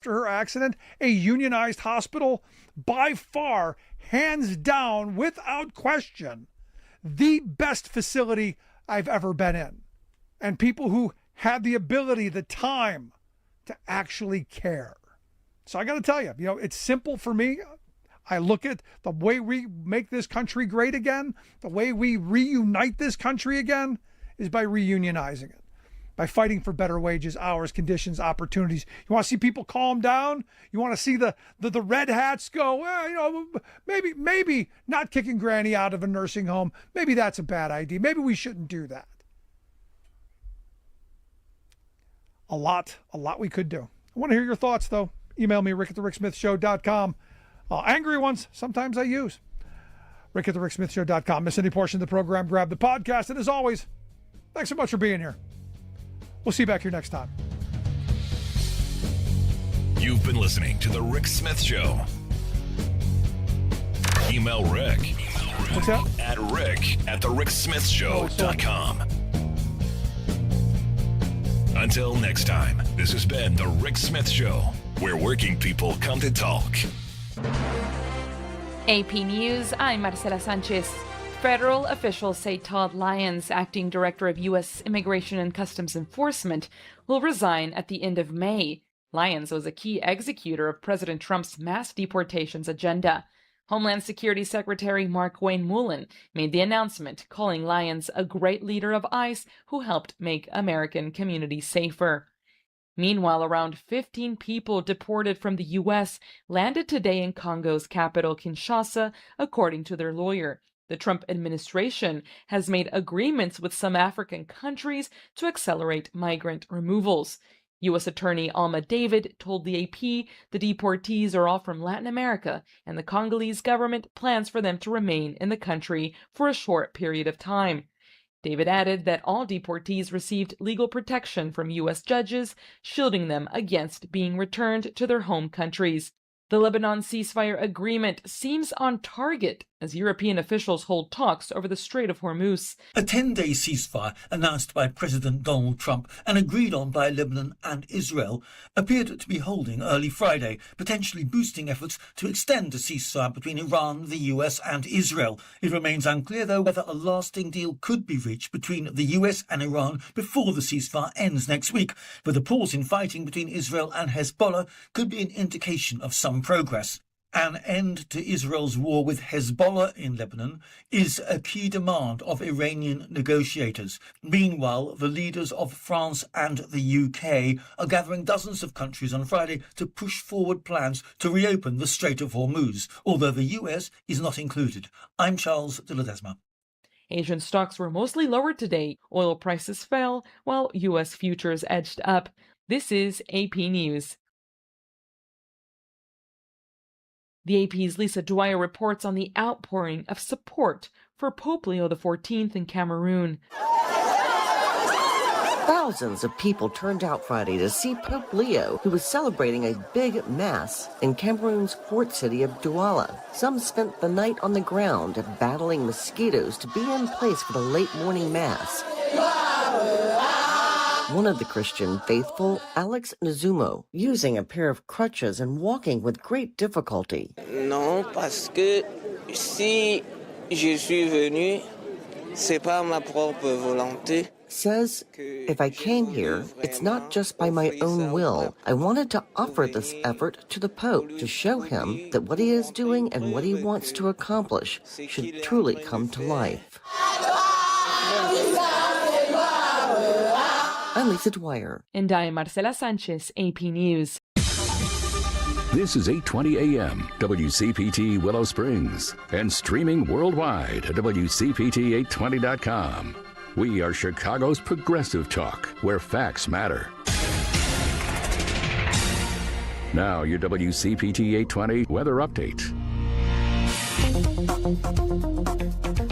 after her accident, a unionized hospital, by far, hands down, without question, the best facility I've ever been in. And people who had the ability, the time to actually care. So I got to tell you, it's simple for me. I look at the way we make this country great again, the way we reunite this country again is by reunionizing it, by fighting for better wages, hours, conditions, opportunities. You want to see people calm down? You want to see the red hats go, well, maybe not kicking Granny out of a nursing home. Maybe that's a bad idea. Maybe we shouldn't do that. A lot we could do. I want to hear your thoughts, though. Email me, rick@thericksmithshow.com. Angry ones, sometimes I use. rick@thericksmithshow.com. Miss any portion of the program, grab the podcast. And as always, thanks so much for being here. We'll see you back here next time. You've been listening to The Rick Smith Show. Email Rick. What's that? At rick@thericksmithshow.com. Until next time, this has been The Rick Smith Show, where working people come to talk. AP News, I'm Marcela Sanchez. Federal officials say Todd Lyons, acting director of U.S. Immigration and Customs Enforcement, will resign at the end of May. Lyons was a key executor of President Trump's mass deportations agenda. Homeland Security Secretary Mark Wayne Mullen made the announcement, calling Lyons a great leader of ICE who helped make American communities safer. Meanwhile, around 15 people deported from the U.S. landed today in Congo's capital, Kinshasa, according to their lawyer. The Trump administration has made agreements with some African countries to accelerate migrant removals. U.S. Attorney Alma David told the AP the deportees are all from Latin America, and the Congolese government plans for them to remain in the country for a short period of time. David added that all deportees received legal protection from U.S. judges, shielding them against being returned to their home countries. The Lebanon ceasefire agreement seems on target as European officials hold talks over the Strait of Hormuz. A 10-day ceasefire announced by President Donald Trump and agreed on by Lebanon and Israel appeared to be holding early Friday, potentially boosting efforts to extend a ceasefire between Iran, the US and Israel. It remains unclear, though, whether a lasting deal could be reached between the US and Iran before the ceasefire ends next week. But a pause in fighting between Israel and Hezbollah could be an indication of some progress. An end to Israel's war with Hezbollah in Lebanon is a key demand of Iranian negotiators. Meanwhile, the leaders of France and the UK are gathering dozens of countries on Friday to push forward plans to reopen the Strait of Hormuz, although the US is not included. I'm Charles de Ledesma. Asian stocks were mostly lower today. Oil prices fell, while U.S. futures edged up. This is AP News. The AP's Lisa Dwyer reports on the outpouring of support for Pope Leo XIV in Cameroon. Thousands of people turned out Friday to see Pope Leo, who was celebrating a big mass in Cameroon's port city of Douala. Some spent the night on the ground battling mosquitoes to be in place for the late morning mass. One of the Christian faithful, Alex Nazumo, using a pair of crutches and walking with great difficulty. Non, parce que si je suis venu, c'est pas ma propre volonté. Says, if I came here, it's not just by my own will. I wanted to offer this effort to the Pope to show him that what he is doing and what he wants to accomplish should truly come to life. I'm Lisa Dwyer. And I'm Marcela Sanchez, AP News. This is 8:20 a.m. WCPT Willow Springs and streaming worldwide at WCPT820.com. We are Chicago's progressive talk, where facts matter. Now your WCPT 820 weather update.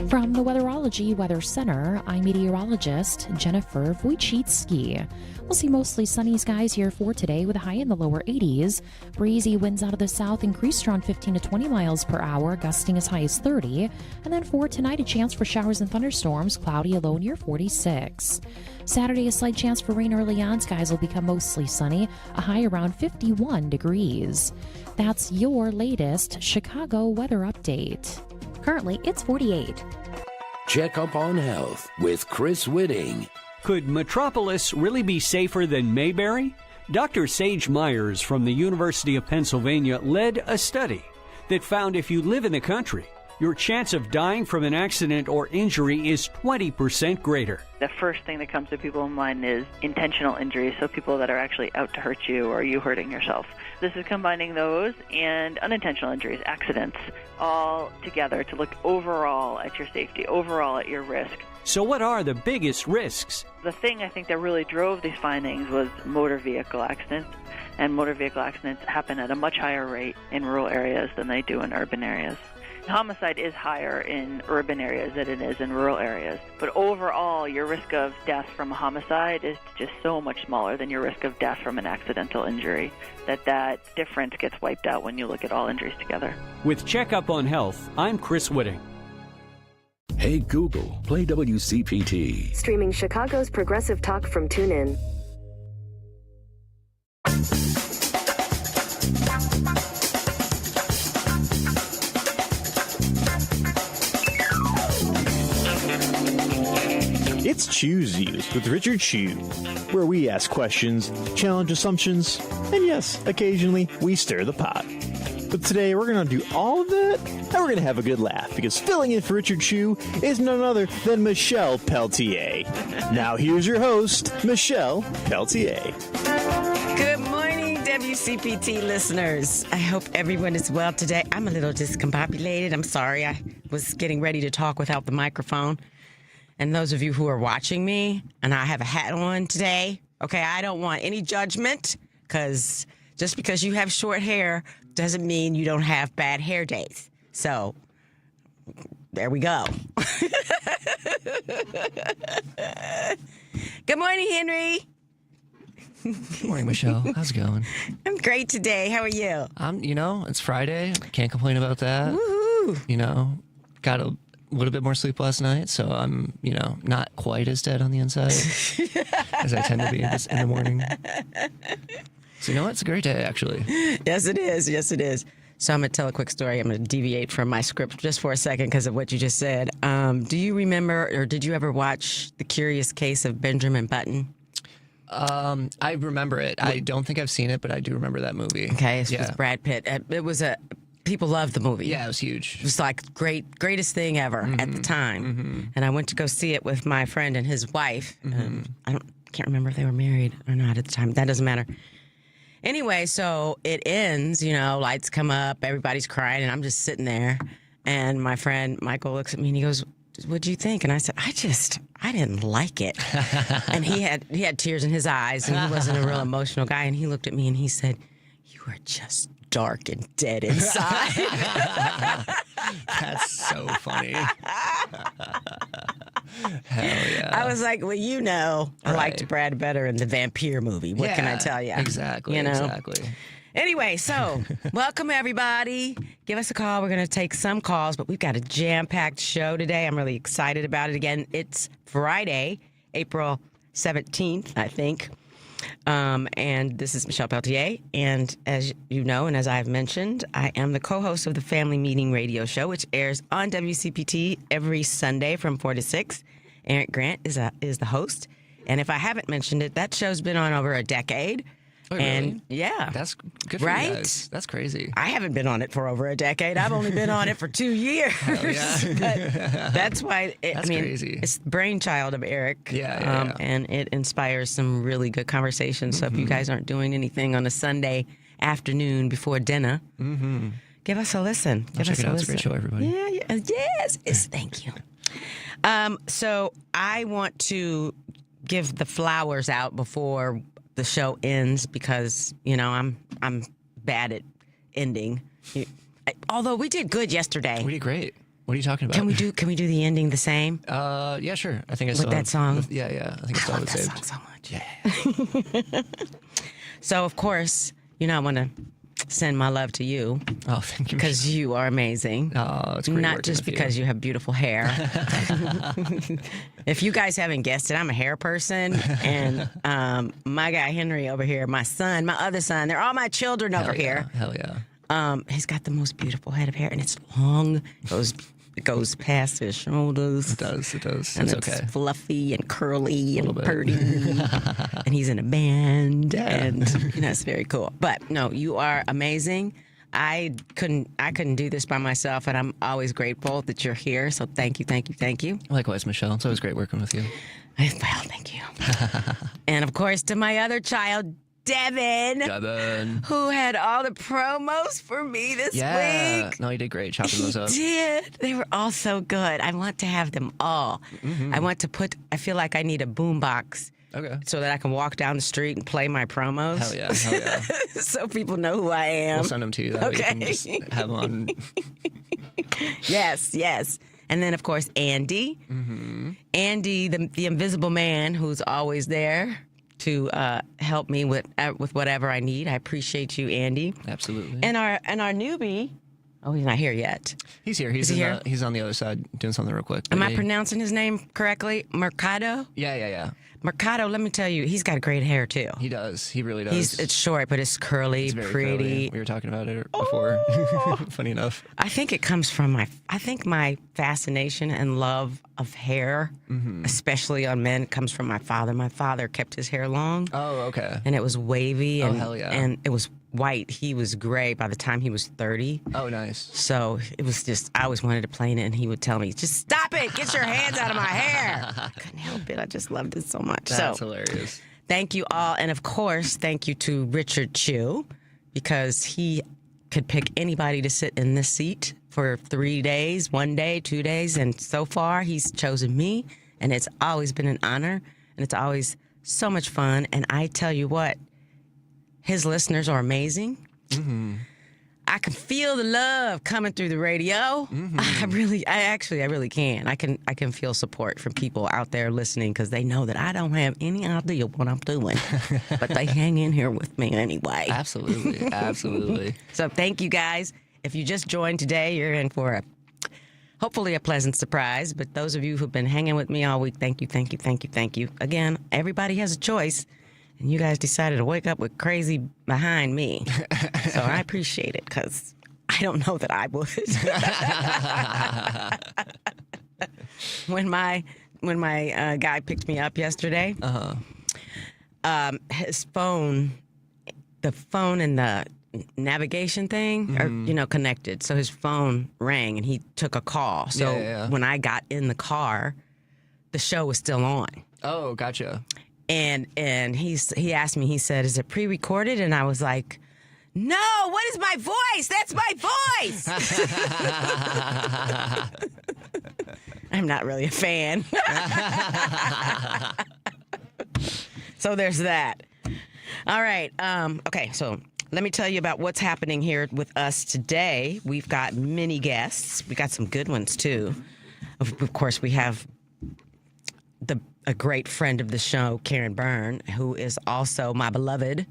From the Weatherology Weather Center, I'm meteorologist Jennifer Wojcicki. We'll see mostly sunny skies here for today with a high in the lower 80s. Breezy winds out of the south increased around 15 to 20 miles per hour, gusting as high as 30. And then for tonight, a chance for showers and thunderstorms, cloudy, a low near 46. Saturday, a slight chance for rain early on. Skies will become mostly sunny, a high around 51 degrees. That's your latest Chicago weather update. Currently, it's 48. Check up on health with Chris Whitting. Could Metropolis really be safer than Mayberry? Dr. Sage Myers from the University of Pennsylvania led a study that found if you live in the country, your chance of dying from an accident or injury is 20% greater. The first thing that comes to people's mind is intentional injuries, so people that are actually out to hurt you or you hurting yourself. This is combining those and unintentional injuries, accidents, all together to look overall at your safety, overall at your risk. So what are the biggest risks? The thing I think that really drove these findings was motor vehicle accidents, and motor vehicle accidents happen at a much higher rate in rural areas than they do in urban areas. Homicide is higher in urban areas than it is in rural areas. But overall, your risk of death from a homicide is just so much smaller than your risk of death from an accidental injury that difference gets wiped out when you look at all injuries together. With Checkup on Health, I'm Chris Whitting. Hey Google, play WCPT. Streaming Chicago's progressive talk from TuneIn. It's Choose Views with Richard Chew, where we ask questions, challenge assumptions, and yes, occasionally we stir the pot. But today we're going to do all of that, and we're going to have a good laugh, because filling in for Richard Chew is none other than Michelle Peltier. Now here's your host, Michelle Peltier. Good morning, WCPT listeners. I hope everyone is well today. I'm a little discombobulated. I'm sorry. I was getting ready to talk without the microphone. And those of you who are watching me, and I have a hat on today, okay, I don't want any judgment, because just because you have short hair doesn't mean you don't have bad hair days. So, there we go. Good morning, Henry. Good morning, Michelle. How's it going? I'm great today. How are you? It's Friday. Can't complain about that. Woohoo! Got a little bit more sleep last night, so I'm, not quite as dead on the inside as I tend to be in the morning. So, it's a great day, actually. Yes, it is. Yes, it is. So I'm going to tell a quick story. I'm going to deviate from my script just for a second because of what you just said. Do you remember, or did you ever watch The Curious Case of Benjamin Button? I remember it. I don't think I've seen it, but I do remember that movie. Okay, it's with Brad Pitt. It was people loved the movie. Yeah, it was huge. It was like greatest thing ever at the time. And I went to go see it with my friend and his wife. I can't remember if they were married or not at the time. That doesn't matter. Anyway, so it ends, lights come up, everybody's crying, and I'm just sitting there. And my friend Michael looks at me and he goes, "What'd you think?" And I said, I didn't like it. And he had tears in his eyes, and he wasn't a real emotional guy. And he looked at me and he said, "You are just dark and dead inside." That's so funny. Hell yeah. I was like, well, I liked Brad better in the vampire movie. What can I tell you? Exactly. Exactly. Anyway, so welcome everybody. Give us a call. We're going to take some calls, but we've got a jam-packed show today. I'm really excited about it. Again, it's Friday, April 17th, I think. And this is Michelle Peltier. And as you know, and as I've mentioned, I am the co-host of the Family Meeting Radio Show, which airs on WCPT every Sunday from 4 to 6. Eric Grant is the host. And if I haven't mentioned it, that show's been on over a decade. Oh, really? And yeah. That's good for you guys. That's crazy. I haven't been on it for over a decade. I've only been on it for 2 years. Hell yeah. But that's why, crazy. It's the brainchild of Eric. Yeah. And it inspires some really good conversations. So if you guys aren't doing anything on a Sunday afternoon before dinner, give us a listen. Check it out. It's a great show, everybody. Yeah. Yes. Thank you. So I want to give the flowers out before the show ends because I'm bad at ending. Although we did good yesterday. We did great. What are you talking about? Can we do the ending the same? Yeah, sure. I think I with still that have, song. Yeah. I think I still have it saved. That song so much. Yeah. So of course, I want to send my love to you. Oh, thank you. Because you are amazing. Oh, it's great. Not just because you have beautiful hair. If you guys haven't guessed it, I'm a hair person, and my guy Henry over here, my son, my other son, they're all my children over here. Hell yeah. He's got the most beautiful head of hair, and it's long. It goes past his shoulders. It does. And it's okay. Fluffy and curly and purty. And he's in a band. Yeah. And it's very cool. But no, you are amazing. I couldn't do this by myself, and I'm always grateful that you're here. So thank you. Likewise, Michelle. It's always great working with you. Well, thank you. And of course, to my other child, Devin, who had all the promos for me this week. No, he did great chopping those up. He did. They were all so good. I want to have them all. Mm-hmm. I feel like I need a boombox. Okay. So that I can walk down the street and play my promos. Hell yeah. So people know who I am. We'll send them to you. That way you can just have them on. Yes. And then, of course, Andy. Mm-hmm. Andy, the invisible man who's always there to help me with whatever I need. I appreciate you, Andy. Absolutely. And our newbie. Oh, he's not here yet. He's here. He's on the other side doing something real quick. Am I pronouncing his name correctly? Mercado? Yeah. Mercado, let me tell you, he's got great hair too. He does. He really does. It's short, but it's curly, it's very pretty. Curly. We were talking about it before. Funny enough. I think it comes from my fascination and love of hair, especially on men, comes from my father. My father kept his hair long. Oh, okay. And it was wavy. And, hell yeah. And it was white. He was gray by the time he was 30. Oh, nice. So it was just, I always wanted to play in it, and he would tell me, just stop it. Get your hands out of my hair. I couldn't help it. I just loved it so much. That's hilarious. Thank you all. And of course, thank you to Richard Chew, because he could pick anybody to sit in this seat for 3 days, 1 day, 2 days. And so far, he's chosen me. And it's always been an honor. And it's always so much fun. And I tell you what, his listeners are amazing. Mm-hmm. I can feel the love coming through the radio. Mm-hmm. I really can. I can feel support from people out there listening, because they know that I don't have any idea what I'm doing, but they hang in here with me anyway. Absolutely. So thank you guys. If you just joined today, you're in for hopefully a pleasant surprise. But those of you who've been hanging with me all week, thank you. Again, everybody has a choice. And you guys decided to wake up with crazy behind me. So I appreciate it, because I don't know that I would. When my guy picked me up yesterday, his phone, the phone and the navigation thing are connected. So his phone rang and he took a call. So when I got in the car, the show was still on. Oh, gotcha. And he asked me, he said, is it pre-recorded? And I was like, no, what is my voice? That's my voice. I'm not really a fan. So there's that. All right. Okay, so let me tell you about what's happening here with us today. We've got many guests. We got some good ones, too. Of course, we have a great friend of the show, Karen Byrne, who is also my beloved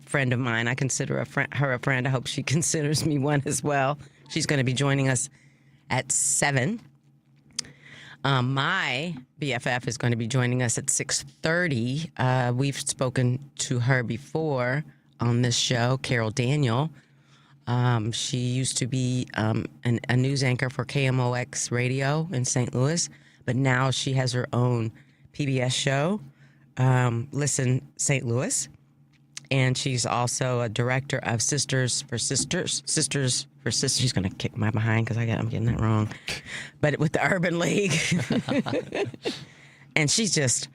friend of mine. I consider her a friend. I hope she considers me one as well. She's going to be joining us at 7. My BFF is going to be joining us at 6:30. We've spoken to her before on this show, Carol Daniel. She used to be a news anchor for KMOX Radio in St. Louis, but now she has her own PBS show, Listen St. Louis, and she's also a director of Sisters for Sisters. She's going to kick my behind because I'm getting that wrong, but with the Urban League. And she's just,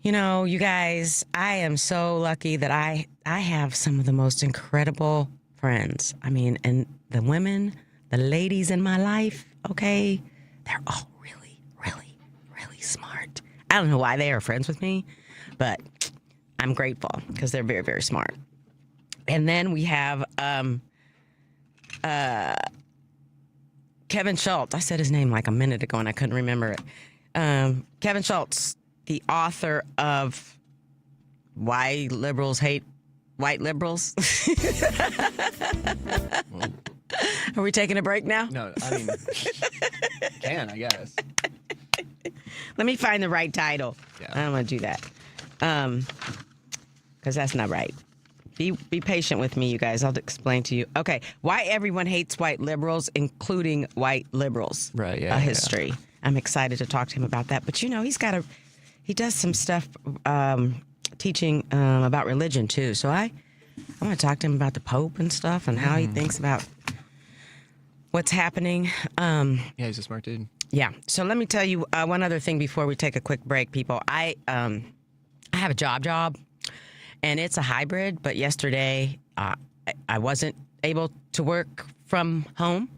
you guys, I am so lucky that I have some of the most incredible friends. I mean, and the women, the ladies in my life, okay, they're all really, really, really smart. I don't know why they are friends with me, but I'm grateful because they're very, very smart. And then we have Kevin Schultz. I said his name like a minute ago and I couldn't remember it. Kevin Schultz, the author of Why Liberals Hate White Liberals. Are we taking a break now? No, I mean, I guess. Let me find the right title. Yeah. I don't want to do that. Because that's not right. Be patient with me, you guys. I'll explain to you. Okay. Why everyone hates white liberals, including white liberals. Right, yeah. A history. I'm excited to talk to him about that. But, he does some stuff teaching about religion, too. So I want to talk to him about the Pope and stuff and how he thinks about what's happening. Yeah, he's a smart dude. Yeah. So let me tell you one other thing before we take a quick break, people. I have a job, and it's a hybrid. But yesterday, I wasn't able to work from home,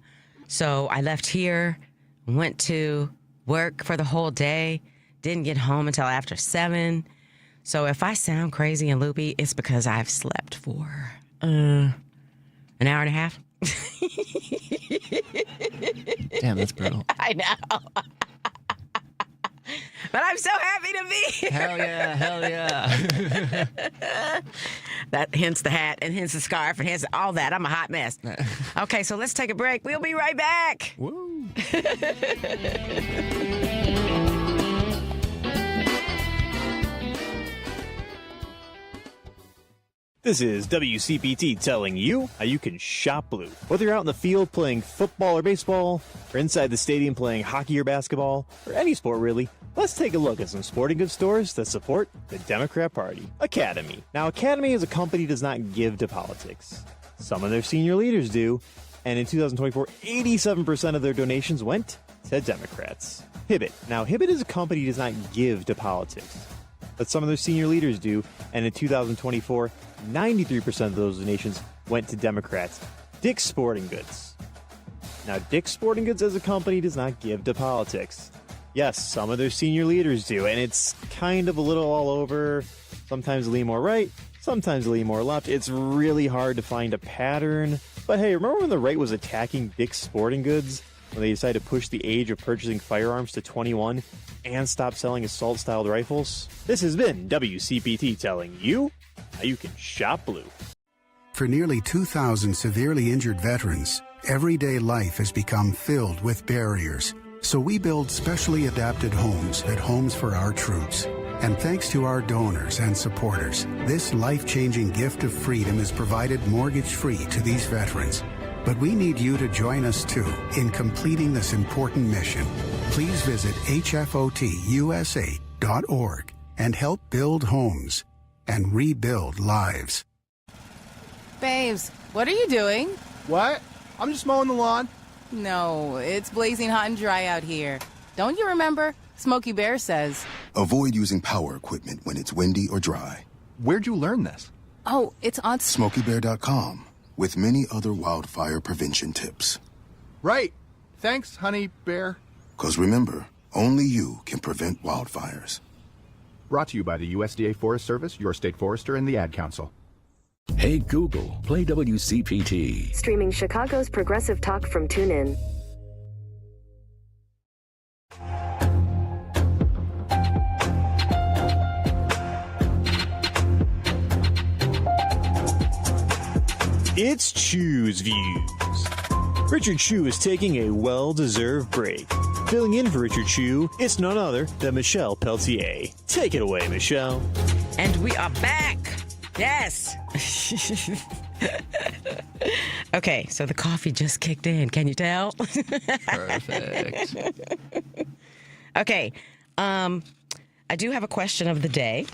so I left here, went to work for the whole day, didn't get home until after 7. So if I sound crazy and loopy, it's because I've slept for an hour and a half. Damn, that's brutal. I know. But I'm so happy to be here. Hell yeah. That hence the hat and hence the scarf and hence all that. I'm a hot mess. Okay, so let's take a break. We'll be right back. Woo. This is WCPT telling you how you can shop blue. Whether you're out in the field playing football or baseball, or inside the stadium playing hockey or basketball, or any sport really, let's take a look at some sporting goods stores that support the Democrat Party. Academy. Now, Academy as a company does not give to politics. Some of their senior leaders do, and in 2024, 87% of their donations went to Democrats. Hibbett. Now, Hibbett as a company does not give to politics, but some of their senior leaders do, and in 2024, 93% of those donations went to Democrats. Dick's Sporting Goods. Now, Dick's Sporting Goods as a company does not give to politics. Yes, some of their senior leaders do, and it's kind of a little all over. Sometimes lean more right, sometimes lean more left. It's really hard to find a pattern. But hey, remember when the right was attacking Dick's Sporting Goods? When they decided to push the age of purchasing firearms to 21 and stop selling assault-styled rifles? This has been WCPT telling you how you can shop blue. For nearly 2,000 severely injured veterans, everyday life has become filled with barriers. So we build specially adapted homes at Homes for Our Troops. And thanks to our donors and supporters, this life-changing gift of freedom is provided mortgage-free to these veterans. But we need you to join us, too, in completing this important mission. Please visit hfotusa.org and help build homes and rebuild lives. Babes, what are you doing? What? I'm just mowing the lawn. No, it's blazing hot and dry out here. Don't you remember? Smokey Bear says. Avoid using power equipment when it's windy or dry. Where'd you learn this? Oh, it's on SmokeyBear.com with many other wildfire prevention tips. Right. Thanks, honey bear. 'Cause remember, only you can prevent wildfires. Brought to you by the USDA Forest Service, your state forester, and the Ad Council. Hey Google, play WCPT. Streaming Chicago's progressive talk from TuneIn. It's Chew's Views. Richard Chew is taking a well-deserved break. Filling in for Richard Chew, it's none other than Michelle Peltier. Take it away, Michelle. And we are back. Yes. Okay, so the coffee just kicked in. Can you tell? Perfect. Okay, I do have a question of the day.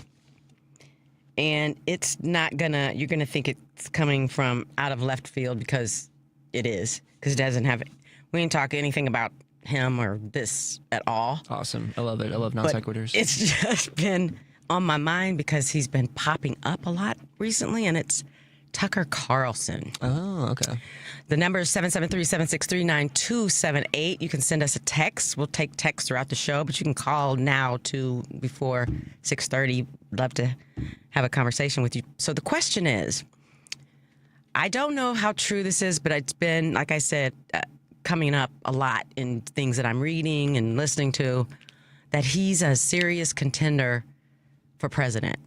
And it's not gonna, you're gonna think it's coming from out of left field because it is. Because it doesn't have, we didn't talk anything about him or this at all. Awesome. I love it. I love non sequiturs. It's just been on my mind because he's been popping up a lot recently, and it's Tucker Carlson. Oh, okay. The number is 773-763-9278. You can send us a text. We'll take text throughout the show, but you can call now to before 6:30. Love to have a conversation with you. So the question is, I don't know how true this is, but it's been, like I said, coming up a lot in things that I'm reading and listening to, that he's a serious contender for president.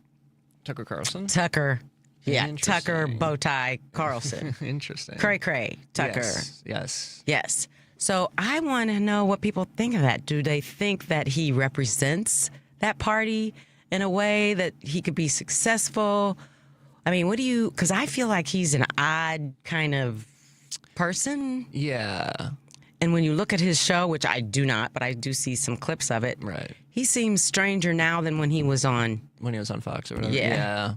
Tucker Carlson? Tucker. Yeah, Tucker Bowtie Carlson. Interesting. Cray, Tucker. Yes. So I want to know what people think of that. Do they think that he represents that party in a way that he could be successful? I mean, because I feel like he's an odd kind of person. Yeah. And when you look at his show, which I do not, but I do see some clips of it. Right. He seems stranger now than when he was on. When he was on Fox or whatever. Yeah.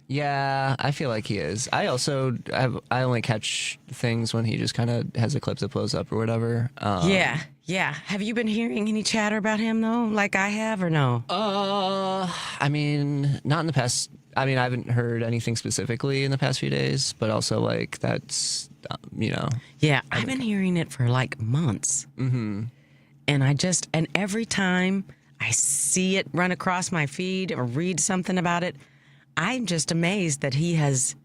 Yeah, I feel like he is. I only catch things when he just kind of has a clip that blows up or whatever. Yeah. Have you been hearing any chatter about him though, like I have, or no? I mean, not in the past. I mean, I haven't heard anything specifically in the past few days, but also like that's, Yeah, I've been hearing it for like months. Mm-hmm. And every time I see it run across my feed or read something about it, I'm just amazed that he's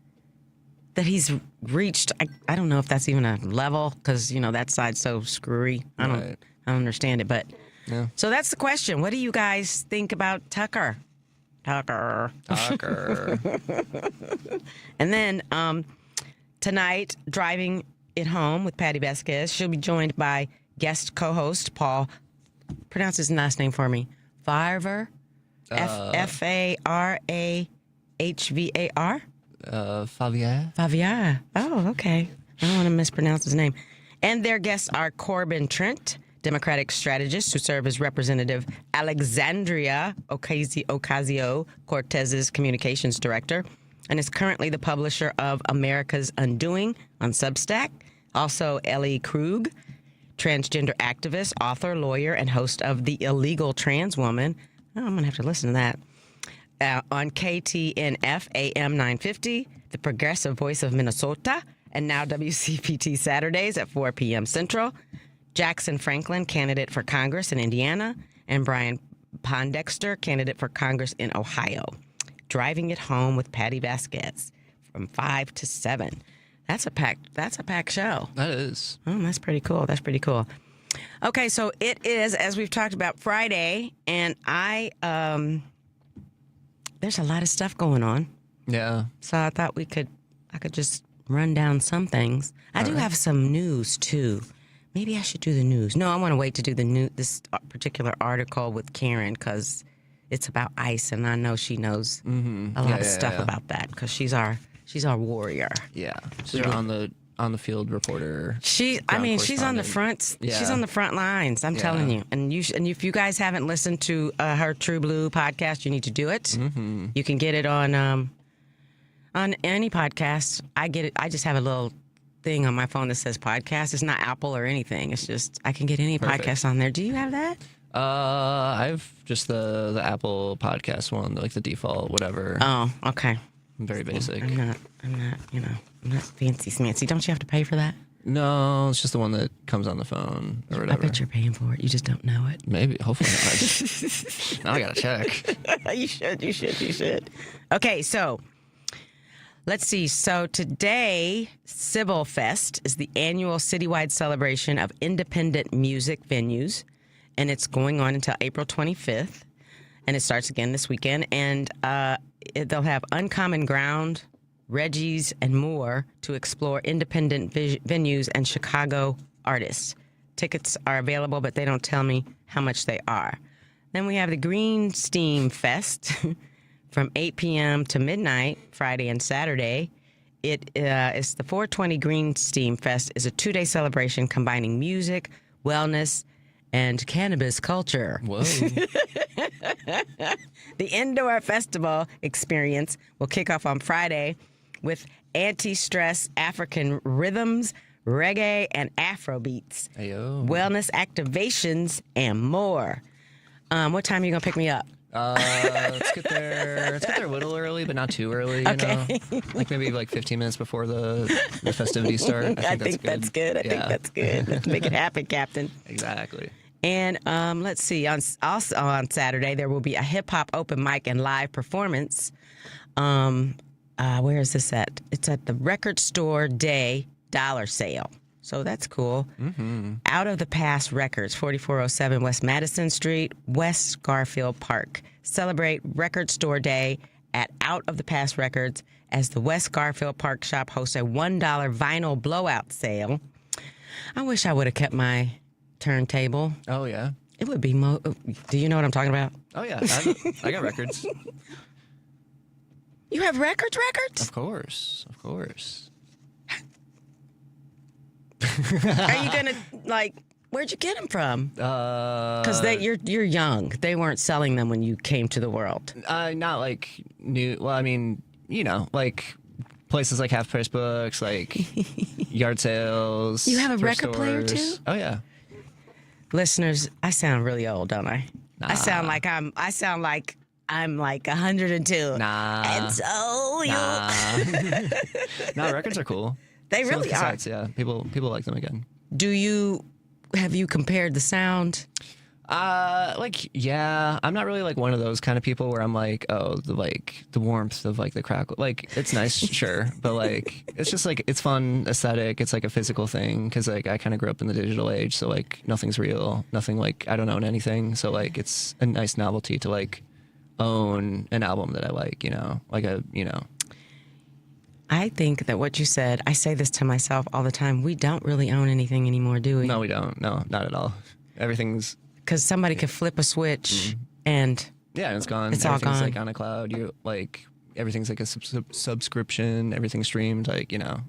reached, I don't know if that's even a level, because, that side's so screwy. I don't understand it, but. Yeah. So that's the question. What do you guys think about Tucker? Tucker. And then tonight, driving it home with Patty Vasquez, she'll be joined by guest co-host Paul. Pronounce his last name for me. Farvar. Farahvar. Favier. Oh, okay. I don't want to mispronounce his name. And their guests are Corbin Trent, Democratic strategist who served as Representative Alexandria Ocasio-Cortez's communications director, and is currently the publisher of America's Undoing on Substack. Also, Ellie Krug, transgender activist, author, lawyer, and host of The Illegal Trans Woman. Oh, I'm going to have to listen to that. On KTNF AM 950, the progressive voice of Minnesota, and now WCPT Saturdays at 4 p.m. Central. Jackson Franklin, candidate for Congress in Indiana, and Brian Pondexter, candidate for Congress in Ohio. Driving it home with Patty Vasquez from 5 to 7. That's a packed show. That is. Oh, that's pretty cool. Okay, so it is, as we've talked about, Friday, and there's a lot of stuff going on. Yeah. So I thought I could just run down some things. I do have some news too. Maybe I should do the news. No, I want to wait to do this particular article with Karen because it's about ICE, and I know she knows a lot of stuff about that because she's our warrior. Yeah, she's on the field reporter. She's on the front. Yeah. She's on the front lines. I'm telling you. And if you guys haven't listened to her TruBlu podcast, you need to do it. Mm-hmm. You can get it on any podcast. I get it. I just have a little thing on my phone that says podcast. It's not Apple or anything. It's just I can get any podcast on there. Do you have that? I've just the Apple podcast one, like the default, whatever. Oh, okay. I'm very basic. I'm not, I'm not fancy smancy. Don't you have to pay for that? No, it's just the one that comes on the phone or whatever. I bet you're paying for it. You just don't know it. Maybe. Hopefully not. Now I gotta check. You should. Okay, so let's see. So today, Civil Fest is the annual citywide celebration of independent music venues, and it's going on until April 25th, and it starts again this weekend. And they'll have Uncommon Ground, Reggie's, and more to explore independent venues and Chicago artists. Tickets are available, but they don't tell me how much they are. Then we have the Green Steam Fest from 8 p.m. to midnight, Friday and Saturday. It's the 420 Green Steam Fest is a 2-day celebration combining music, wellness, and cannabis culture. Whoa. The indoor festival experience will kick off on Friday with anti-stress African rhythms, reggae, and Afro beats, wellness activations, and more. What time are you going to pick me up? Let's get there a little early, but not too early, you know? Like maybe 15 minutes before the festivities start. I think that's good. Let's make it happen, Captain. Exactly. And let's see. Also on Saturday, there will be a hip-hop open mic and live performance. Where is this at? It's at the Record Store Day Dollar Sale. so that's cool. Out of the Past Records, 4407 West Madison Street, West Garfield Park. Celebrate Record Store Day at Out of the Past Records as the West Garfield Park shop hosts a $1 vinyl blowout sale. I wish I would have kept my turntable. Oh, yeah. It would be do you know what I'm talking about? Oh, yeah. I got records. You have records? Of course. Are you gonna where'd you get them from? Because you're young. They weren't selling them when you came to the world. Not like new. Well, I mean, places like Half Price Books, like yard sales. You have a thrift record player too? Oh yeah. Listeners, I sound really old, don't I? Nah. I sound like I'm like 102. Nah. And so you. Nah. No, records are cool. They So really are. cassettes, yeah. People like them again. Have you compared the sound? Yeah. I'm not really like one of those kind of people where I'm like, oh, the warmth of like the crackle. Like, it's nice, sure, but like it's just like it's fun, aesthetic. It's like a physical thing because like I kind of grew up in the digital age, so like nothing's real, nothing like I don't own anything, so like it's a nice novelty to like own an album that I like, I think that what you said, I say this to myself all the time, we don't really own anything anymore, do we? No, we don't. No, not at all. Everything's... Because somebody could flip a switch and... Yeah, and it's gone. It's all Everything's gone. like on a cloud. You like everything's like a subscription. Everything's streamed. Like Yeah,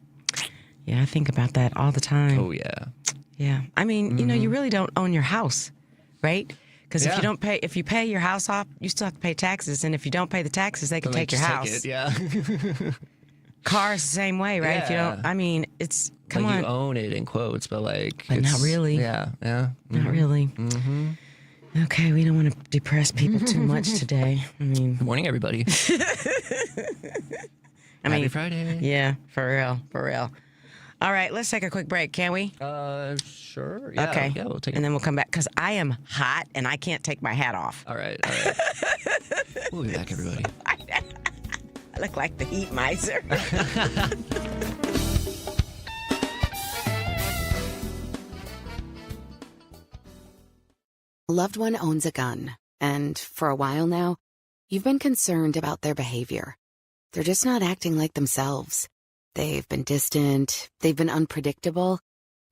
I think about that all the time. Oh yeah. Yeah, I mean, you really don't own your house, right? Because Yeah. if you pay your house off, you still have to pay taxes, and if you don't pay the taxes, they can Then, take your just house. Take it, yeah. Cars the same way, right? If you don't, I mean, it's come like on. You own it in quotes, but like, But not it's- really. Yeah, yeah. Not really. Okay, we don't want to depress people too much today. I mean, good morning, everybody. Happy Friday. Yeah, for real. All right, let's take a quick break, can we? Sure. Yeah, okay. Yeah, we'll take And then we'll come back because I am hot and I can't take my hat off. All right. We'll be back, everybody. I look like the heat miser. A loved one owns a gun, and for a while now, you've been concerned about their behavior. They're just not acting like themselves. They've been distant, they've been unpredictable,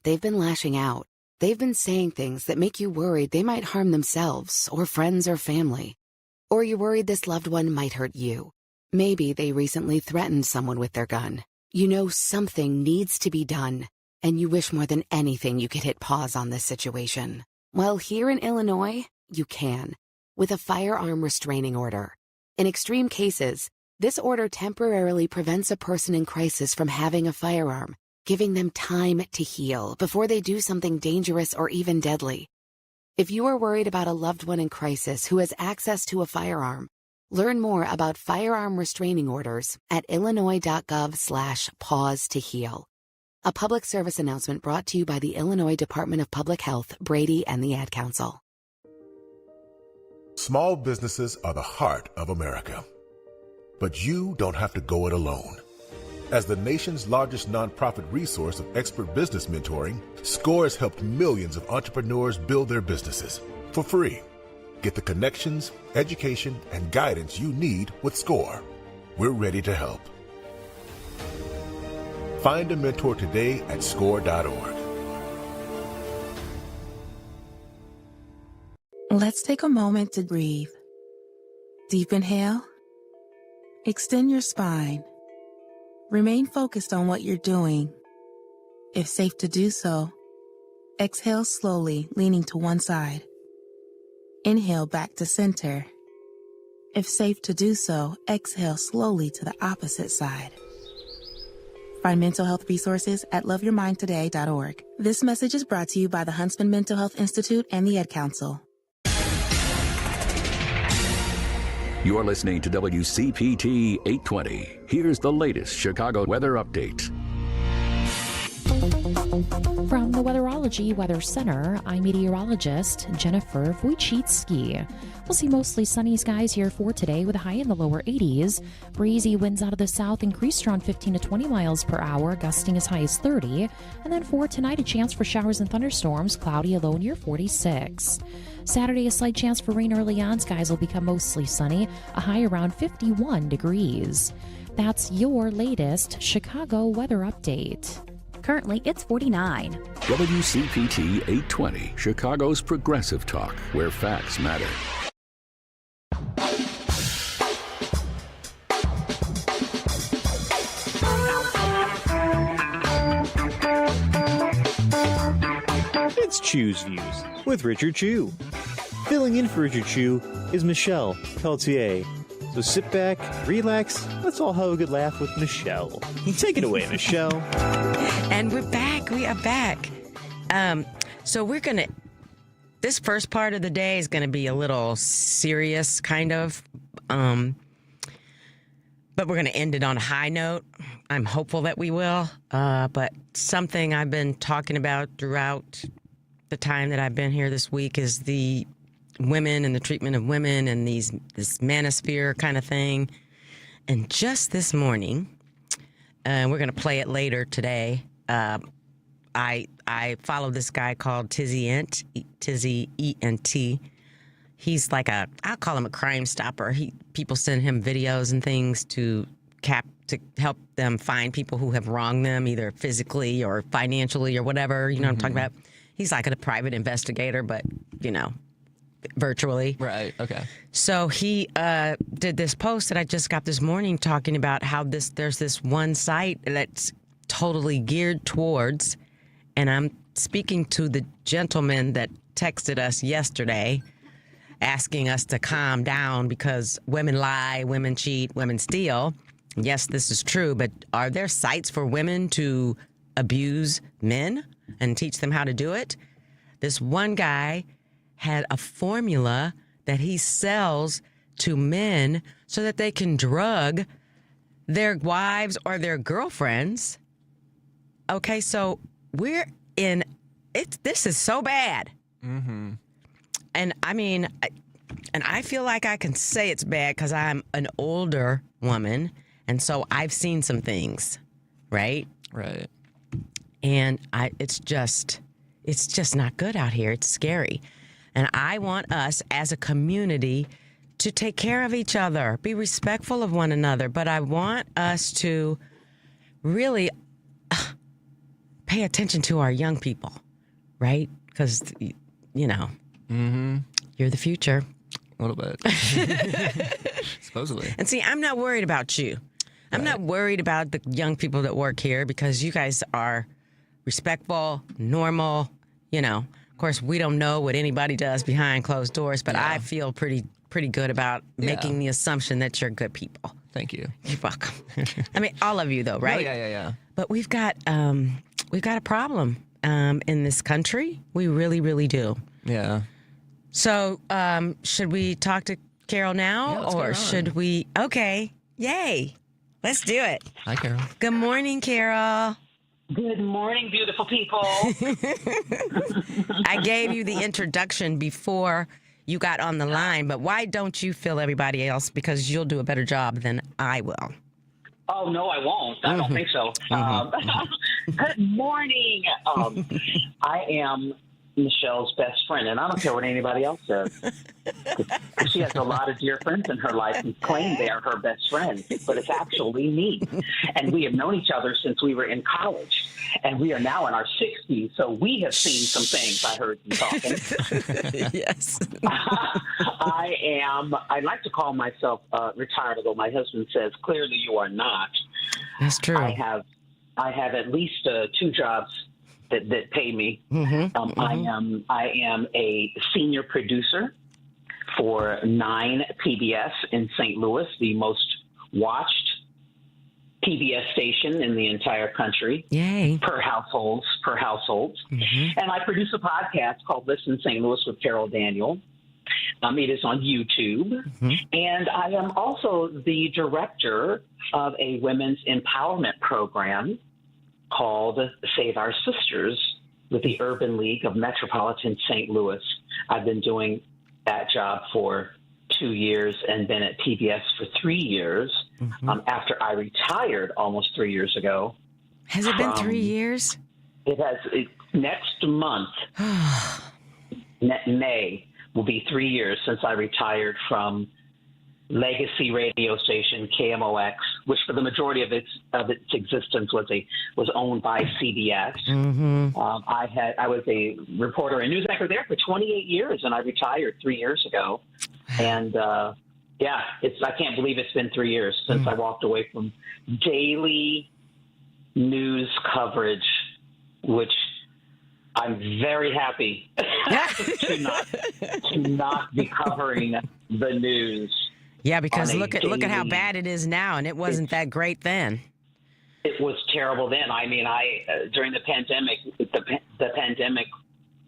they've been lashing out. They've been saying things that make you worried they might harm themselves or friends or family. Or you're worried this loved one might hurt you. Maybe they recently threatened someone with their gun. You know something needs to be done, and you wish more than anything you could hit pause on this situation. Well, here in Illinois, you can, with a firearm restraining order. In extreme cases, this order temporarily prevents a person in crisis from having a firearm, giving them time to heal before they do something dangerous or even deadly. If you are worried about a loved one in crisis who has access to a firearm, learn more about firearm restraining orders at illinois.gov/pause to heal. A public service announcement brought to you by the Illinois Department of Public Health, Brady, and the Ad Council. Small businesses are the heart of America. But you don't have to go it alone. As the nation's largest nonprofit resource of expert business mentoring, SCORE has helped millions of entrepreneurs build their businesses for free. Get the connections, education, and guidance you need with SCORE. We're ready to help. Find a mentor today at score.org. Let's take a moment to breathe. Deep inhale. Extend your spine. Remain focused on what you're doing. If safe to do so, exhale slowly, leaning to one side. Inhale back to center. If safe to do so, exhale slowly to the opposite side. Find mental health resources at loveyourmindtoday.org. This message is brought to you by the Huntsman Mental Health Institute and the Ad Council. You're listening to WCPT 820. Here's the latest Chicago weather update. From the Weatherology Weather Center, I'm meteorologist Jennifer Wojcicki. We'll see mostly sunny skies here for today with a high in the lower 80s. Breezy winds out of the south increased around 15 to 20 miles per hour, gusting as high as 30. And then for tonight, a chance for showers and thunderstorms, cloudy, a low near 46. Saturday, a slight chance for rain early on. Skies will become mostly sunny, a high around 51 degrees. That's your latest Chicago weather update. Currently, it's 49. WCPT 820, Chicago's progressive talk, where facts matter. It's Chew's Views with Richard Chew. Filling in for Richard Chew is Michelle Pelletier. So sit back, relax, let's all have a good laugh with Michelle. Take it away, Michelle. And we're back. We are back. So we're going to, this first part of the day is going to be a little serious, kind of. But we're going to end it on a high note. I'm hopeful that we will. But something I've been talking about throughout the time that I've been here this week is the women and the treatment of women and this manosphere kind of thing. And just this morning, we're going to play it later today. I follow this guy called Tizzy Ent, Tizzy E-N-T. He's like I'll call him a Crime Stopper. People send him videos and things to help them find people who have wronged them, either physically or financially or whatever. You know what I'm talking about? He's like a private investigator, but, virtually. Right, okay. So he did this post that I just got this morning talking about how there's this one site that's totally geared towards, and I'm speaking to the gentleman that texted us yesterday asking us to calm down because women lie, women cheat, women steal. Yes, this is true, but are there sites for women to abuse men and teach them how to do it? This one guy had a formula that he sells to men so that they can drug their wives or their girlfriends. Okay, so we're in it. This is so bad. Mm-hmm. And I mean, I feel like I can say it's bad because I'm an older woman, and so I've seen some things, right? Right. And it's just not good out here. It's scary. And I want us as a community to take care of each other, be respectful of one another. But I want us to really pay attention to our young people, right? Because, you're the future. A little bit. Supposedly. And see, I'm not worried about you. I'm not worried about the young people that work here because you guys are respectful, normal, Of course, we don't know what anybody does behind closed doors, but I feel pretty good about making the assumption that you're good people. Thank you. You're welcome. I mean, all of you, though, right? Oh, yeah. But we've got a problem in this country. We really, really do. Yeah. So, should we talk to Carol now, or should we? Okay, yay! Let's do it. Hi, Carol. Good morning, Carol. Good morning, beautiful people. I gave you the introduction before you got on the line, but why don't you fill everybody else? Because you'll do a better job than I will. Oh, no, I won't. I don't think so. Good morning. I am Michelle's best friend, and I don't care what anybody else says. She has a lot of dear friends in her life who claim they are her best friend, but it's actually me. And we have known each other since we were in college, and we are now in our 60s, so we have seen some things. I heard you talking. Yes. I like to call myself retired, although my husband says clearly you are not. That's true. I have at least 2 jobs that pay me. I am a senior producer for 9 PBS in St. Louis, the most watched PBS station in the entire country. Yay. Per households. And I produce a podcast called Listen St. Louis with Carol Daniel. It is on YouTube. And I am also the director of a women's empowerment program called Save Our Sisters with the Urban League of Metropolitan St. Louis. I've been doing that job for 2 years and been at PBS for 3 years after I retired almost 3 years ago. Has it been 3 years? It has. Next month, May, will be 3 years since I retired from legacy radio station KMOX, which for the majority of its existence was owned by CBS. I was a reporter and news anchor there for 28 years, and I retired 3 years ago. And I can't believe it's been 3 years since I walked away from daily news coverage, which I'm very happy to not be covering the news. Yeah, because look at how bad it is now, and it wasn't that great then. It was terrible then. I mean, during the pandemic, the pandemic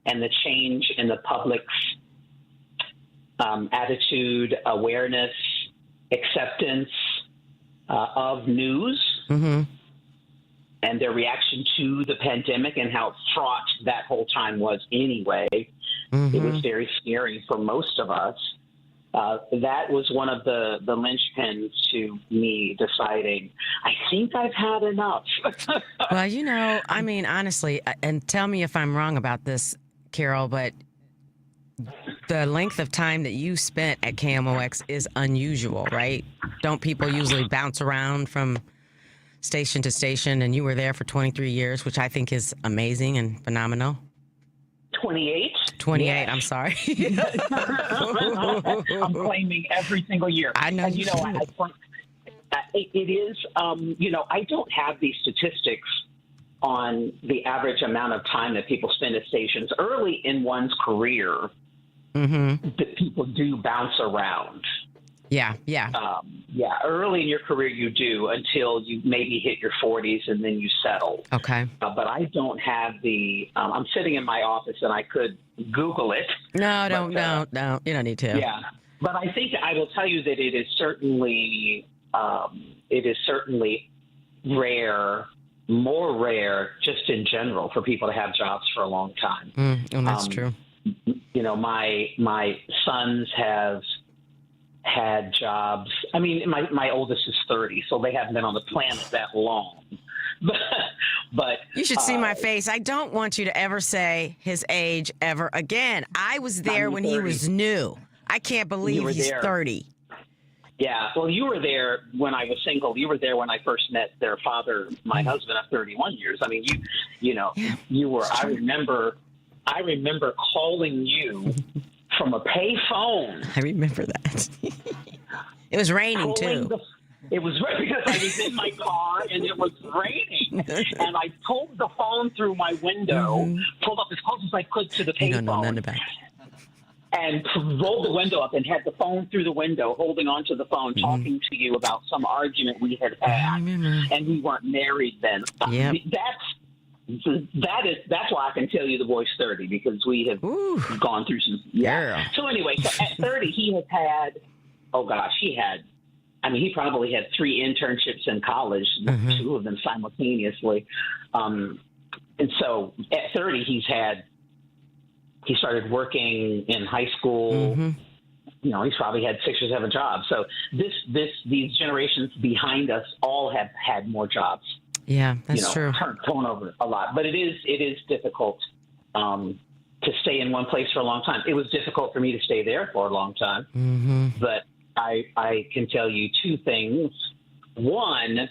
and the change in the public's attitude, awareness, acceptance of news, and their reaction to the pandemic and how fraught that whole time was anyway. It was very scary for most of us. That was one of the linchpins to me deciding, I think I've had enough. Well, I mean, honestly, and tell me if I'm wrong about this, Carol, but the length of time that you spent at KMOX is unusual, right? Don't people usually bounce around from station to station, and you were there for 23 years, which I think is amazing and phenomenal. 28? 28, yes. I'm sorry. I'm claiming every single year. I know. And, it is, I don't have these statistics on the average amount of time that people spend at stations. Early in one's career, that people do bounce around. Yeah. Early in your career you do until you maybe hit your 40s and then you settle. Okay. But I don't have I'm sitting in my office and I could Google it. No, you don't need to. Yeah. But I think I will tell you that it is certainly rare, more rare just in general for people to have jobs for a long time. And that's true. My sons have had jobs. I mean, my oldest is 30, so they haven't been on the planet that long. But you should see my face. I don't want you to ever say his age ever again. I was there when 30. He was new. I can't believe he's there. 30. Yeah, well, you were there when I was single. You were there when I first met their father, my husband, of 31 years. I mean, you were. I remember calling you from a pay phone. I remember that. It was raining, too. It was because I was in my car and it was raining. And I pulled the phone through my window, pulled up as close as I could to the pay phone. Know nothing about it. And rolled the window up and had the phone through the window, holding onto the phone, talking to you about some argument we had had. And we weren't married then. Yep. That's why I can tell you the boy's 30, because we have gone through some. Yeah. So anyway, at 30, he has had. Oh gosh, he probably had 3 internships in college, 2 of them simultaneously. And so at 30, he started working in high school. He's probably had 6 or 7 jobs. So these generations behind us all have had more jobs. Yeah, that's true. Turnover a lot, but it is difficult to stay in one place for a long time. It was difficult for me to stay there for a long time, but I can tell you 2 things. One,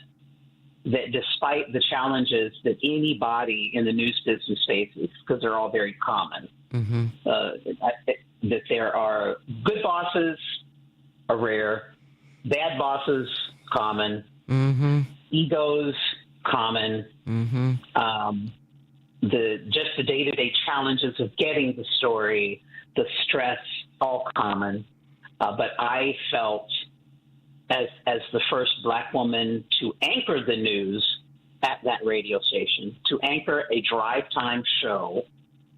that despite the challenges that anybody in the news business faces, because they're all very common, that there are good bosses are rare, bad bosses common, egos common, the day-to-day challenges of getting the story, the stress, all common. But I felt, as the first Black woman to anchor the news at that radio station, to anchor a drive time show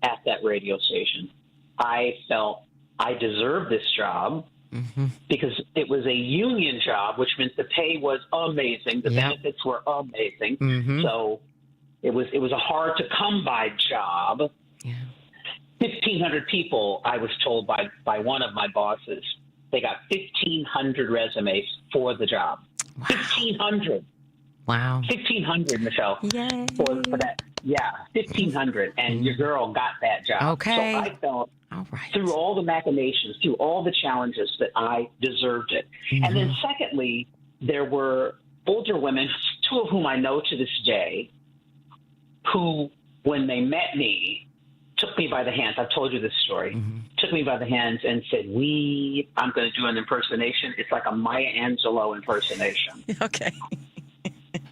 at that radio station, I felt I deserved this job because it was a union job, which meant the pay was amazing. The benefits were amazing. So It was a hard to come by job. 1,500 people, I was told by one of my bosses, they got 1,500 resumes for the job. Wow. 1,500. Wow. 1,500, Michelle. Yay. For that. Yeah, 1,500. And your girl got that job. Okay. So I felt through all the machinations, through all the challenges, that I deserved it. And then secondly, there were older women, two of whom I know to this day, who, when they met me, took me by the hands. I've told you this story. Took me by the hands and said, I'm going to do an impersonation. It's like a Maya Angelou impersonation. Okay.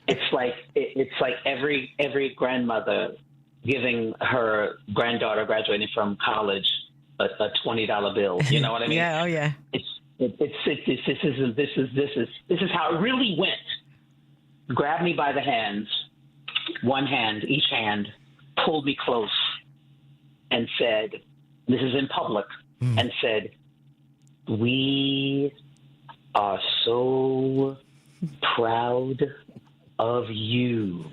It's like every grandmother giving her granddaughter graduating from college a $20 bill. You know what I mean? Yeah. Oh yeah. This is how it really went. Grabbed me by the hands, one hand, each hand, pulled me close, and said, "This is in public," and said, "We are so proud of you."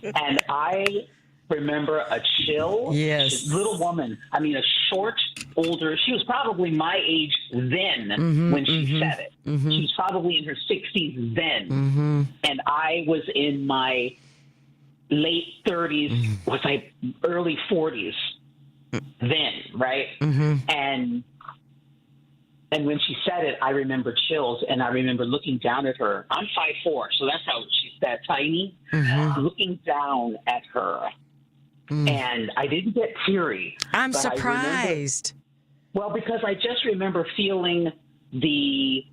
And I remember a chill. Yes. Little woman. I mean, a short, older. She was probably my age then when she said it. She was probably in her 60s then. And I was in my late 30s, was I early 40s then, right? And when she said it, I remember chills, and I remember looking down at her. I'm 5'4", so that's how she's that tiny. Looking down at her, and I didn't get teary. I'm surprised. Because I just remember feeling the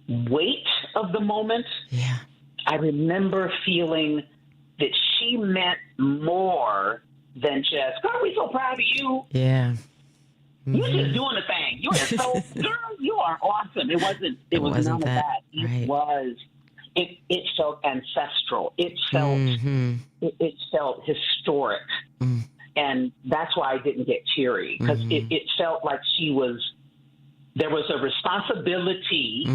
weight of the moment. Yeah. I remember feeling that she meant more than just, "God, we're so proud of you." Yeah. You're just doing the thing. You are so, girl, you are awesome. It was none of that. It felt ancestral. It felt historic. And that's why I didn't get teary, because it felt like there was a responsibility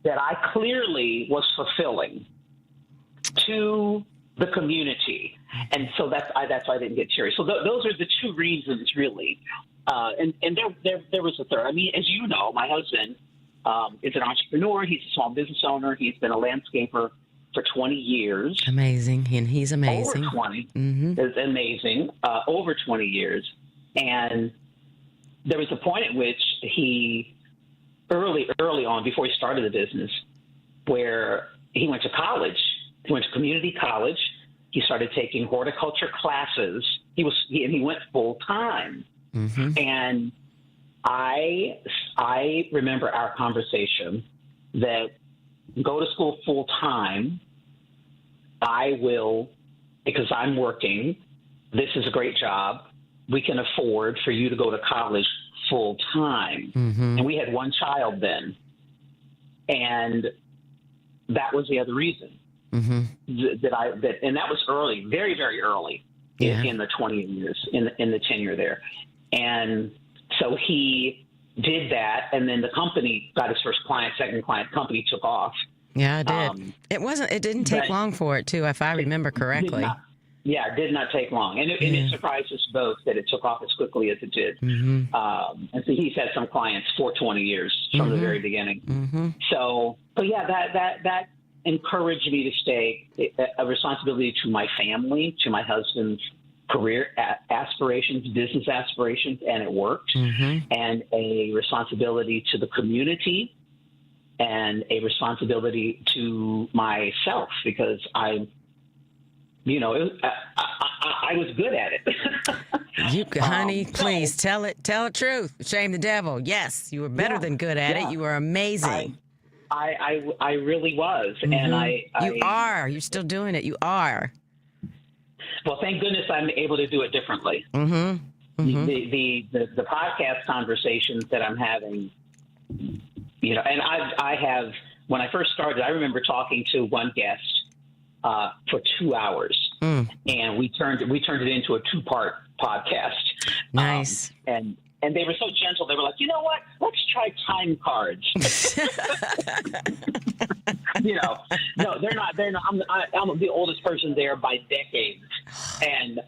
that I clearly was fulfilling to the community. And so that's why I didn't get teary. So those are the two reasons, really. And there was a third. I mean, as you know, my husband is an entrepreneur. He's a small business owner. He's been a landscaper for 20 years. Amazing. And he's amazing. Over 20. It's amazing. Over 20 years. And there was a point at which he, early on, before he started the business, where he went to college. He went to community college. He started taking horticulture classes. He went full time. And I remember our conversation that go to school full time. I will, because I'm working. This is a great job. We can afford for you to go to college full time. And we had one child then. And that was the other reason. And that was early, very, very early in the 20 years, in the tenure there. And so he did that, and then the company got his first client, second client, company took off. Yeah, it did. It didn't take long for it, too, if I remember correctly. It did not take long. And it surprised us both that it took off as quickly as it did. And so he's had some clients for 20 years from the very beginning. So, but yeah, that encouraged me to stay, a responsibility to my family, to my husband's career aspirations, business aspirations, and it worked, and a responsibility to the community, and a responsibility to myself, because I was good at it. Honey, please tell the truth. Shame the devil. Yes, you were better than good at it. You were amazing. I really was, and you are. You're still doing it. You are. Well, thank goodness I'm able to do it differently. The podcast conversations that I'm having, and I have, when I first started, I remember talking to one guest for 2 hours, and we turned it into a 2-part podcast. Nice. And they were so gentle. They were like, you know what? Let's try time cards. No, they're not. I'm the oldest person there by decades, and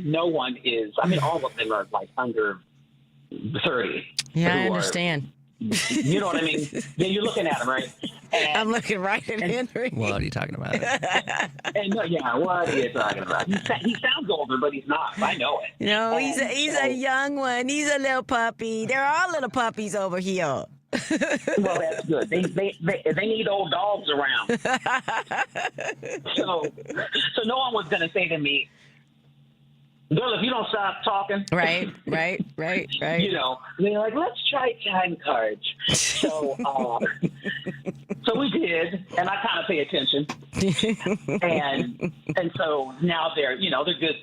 no one is. I mean, all of them are like under 30. Yeah, I understand. You know what I mean? Yeah, you're looking at him, right? And, I'm looking right at Henry. What are you talking about? What are you talking about? He sounds older, but he's not. I know it. No, he's a young one. He's a little puppy. There are little puppies over here. Well, that's good. They need old dogs around. So no one was going to say to me, girl, if you don't stop talking. Right. You know, they're like, let's try time cards. So we did, and I kind of pay attention. and so now they're good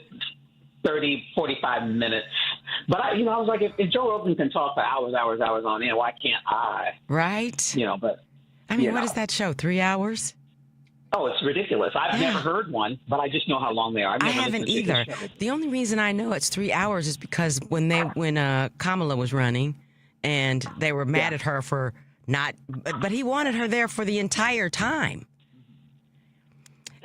30, 45 minutes. But I was like, if Joe Rogan can talk for hours on end, why can't I? Right. But I mean, what is that show? 3 hours? Oh, it's ridiculous. I've never heard one, but I just know how long they are. I haven't either. The only reason I know it's 3 hours is because when Kamala was running and they were mad at her for not, but he wanted her there for the entire time.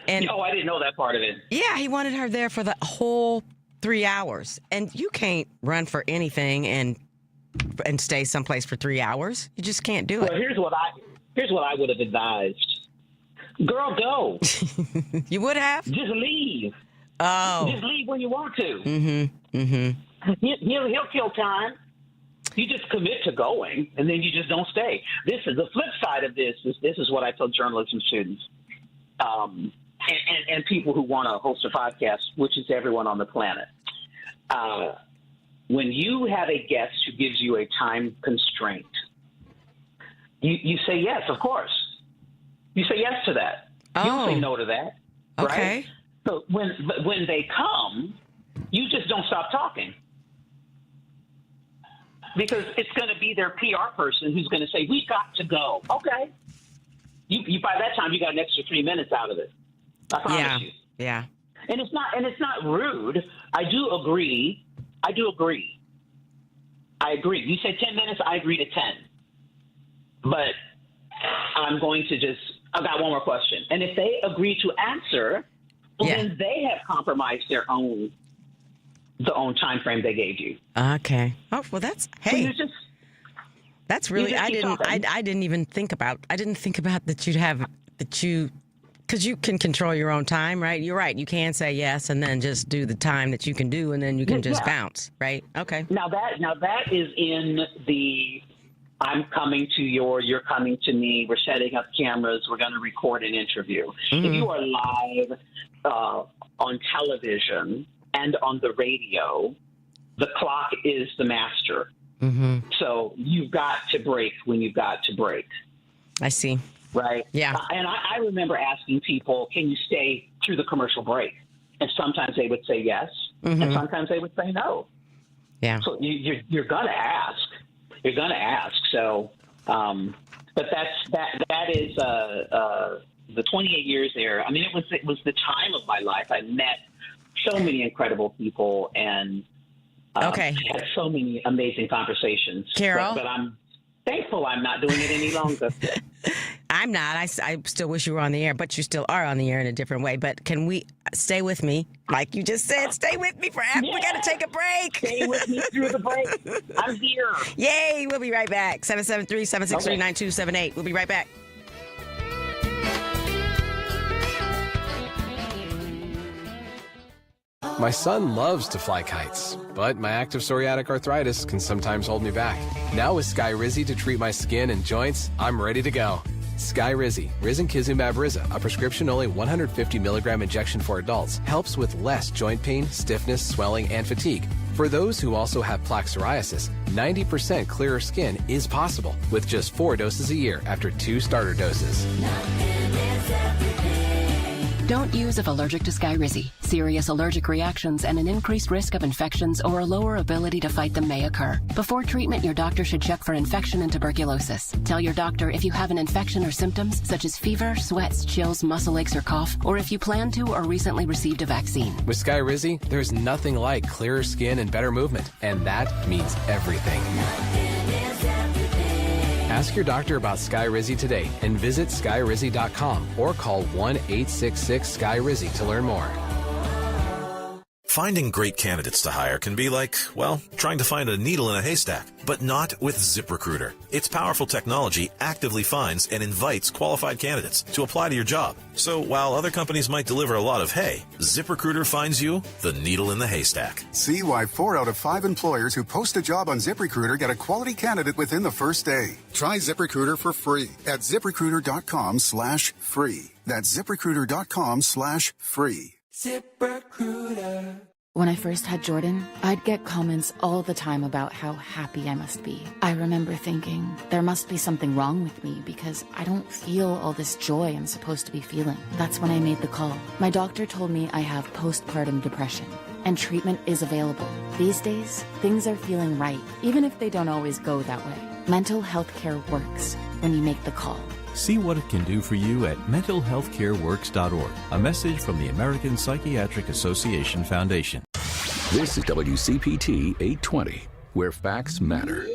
And I didn't know that part of it. Yeah, he wanted her there for the whole 3 hours. And you can't run for anything and stay someplace for 3 hours. You just can't do it. Well, here's what I would have advised. Girl, go. You would have? Just leave. Oh. Just leave when you want to. Mm-hmm. He'll kill time. You just commit to going, and then you just don't stay. This is the flip side of this. This is what I tell journalism students and people who want to host a podcast, which is everyone on the planet. When you have a guest who gives you a time constraint, you say yes, of course. You say yes to that. You don't say no to that. Okay. Right? So when they come, you just don't stop talking. Because it's going to be their PR person who's going to say, we got to go. Okay. You by that time, you got an extra 3 minutes out of it. I promise you. Yeah. And it's not rude. I do agree. I agree. You said 10 minutes, I agree to 10. But I'm going to I've got one more question. And if they agree to answer, then they have compromised the own time frame they gave you. Okay. Oh, well, that's really, I didn't even think about that because you can control your own time, right? You're right. You can say yes and then just do the time that you can do, and then you can just bounce, right? Okay. Now that is in the I'm coming to you're coming to me. We're setting up cameras. We're going to record an interview. Mm-hmm. If you are live on television and on the radio, the clock is the master. Mm-hmm. So you've got to break when you've got to break. I see. Right? Yeah. And I remember asking people, can you stay through the commercial break? And sometimes they would say yes, and sometimes they would say no. Yeah. So you're going to ask. You're going to ask. So, but that is the 28 years there. I mean, it was the time of my life. I met so many incredible people and had so many amazing conversations. Carol, but I'm thankful I'm not doing it any longer. I'm not. I still wish you were on the air, but you still are on the air in a different way. But can we stay with me? Like you just said, stay with me forever. Yeah. We got to take a break. Stay with me through the break. I'm here. Yay. We'll be right back. 773-763-9278. We'll be right back. My son loves to fly kites, but my active psoriatic arthritis can sometimes hold me back. Now with Skyrizi to treat my skin and joints, I'm ready to go. Skyrizi, risankizumab Riza, a prescription-only 150 milligram injection for adults, helps with less joint pain, stiffness, swelling, and fatigue. For those who also have plaque psoriasis, 90% clearer skin is possible with just 4 doses a year after 2 starter doses. Don't use if allergic to Skyrizi. Serious allergic reactions and an increased risk of infections or a lower ability to fight them may occur. Before treatment, your doctor should check for infection and tuberculosis. Tell your doctor if you have an infection or symptoms such as fever, sweats, chills, muscle aches, or cough, or if you plan to or recently received a vaccine. With Skyrizi, there's nothing like clearer skin and better movement, and that means everything. Ask your doctor about Skyrizi today and visit skyrizi.com or call 1-866-SKY-RIZZI to learn more. Finding great candidates to hire can be like, well, trying to find a needle in a haystack, but not with ZipRecruiter. Its powerful technology actively finds and invites qualified candidates to apply to your job. So while other companies might deliver a lot of hay, ZipRecruiter finds you the needle in the haystack. See why 4 out of 5 employers who post a job on ZipRecruiter get a quality candidate within the first day. Try ZipRecruiter for free at ZipRecruiter.com/free. That's ZipRecruiter.com/free. ZipRecruiter. When I first had Jordan, I'd get comments all the time about how happy I must be. I remember thinking, there must be something wrong with me because I don't feel all this joy I'm supposed to be feeling. That's when I made the call. My doctor told me I have postpartum depression, and treatment is available. These days, things are feeling right, even if they don't always go that way. Mental health care works when you make the call. See what it can do for you at mentalhealthcareworks.org. A message from the American Psychiatric Association Foundation. This is WCPT 820, where facts matter.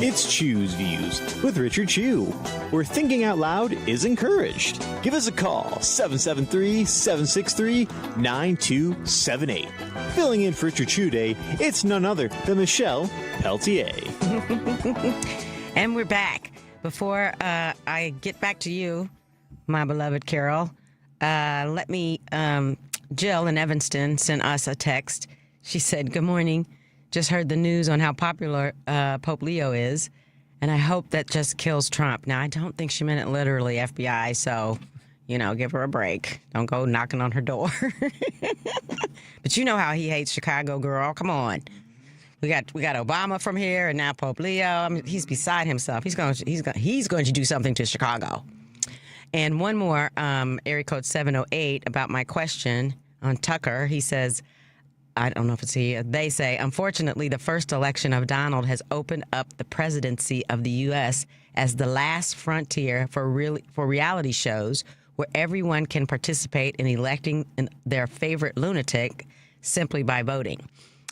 It's Chew's Views with Richard Chew, where thinking out loud is encouraged. Give us a call, 773-763-9278. Filling in for Richard Chew Day, it's none other than Michelle Peltier. And we're back. Before I get back to you, my beloved Carol, let me, Jill in Evanston sent us a text. She said, "Good morning. Just heard the news on how popular Pope Leo is, and I hope that just kills Trump." Now, I don't think she meant it literally, FBI, so, give her a break. Don't go knocking on her door. But you know how he hates Chicago, girl. Come on. We got Obama from here, and now Pope Leo. I mean, he's beside himself. He's going to do something to Chicago. And one more, area code 708, about my question on Tucker. He says, I don't know if it's he. They say, unfortunately, the first election of Donald has opened up the presidency of the U.S. as the last frontier for reality shows where everyone can participate in electing their favorite lunatic simply by voting.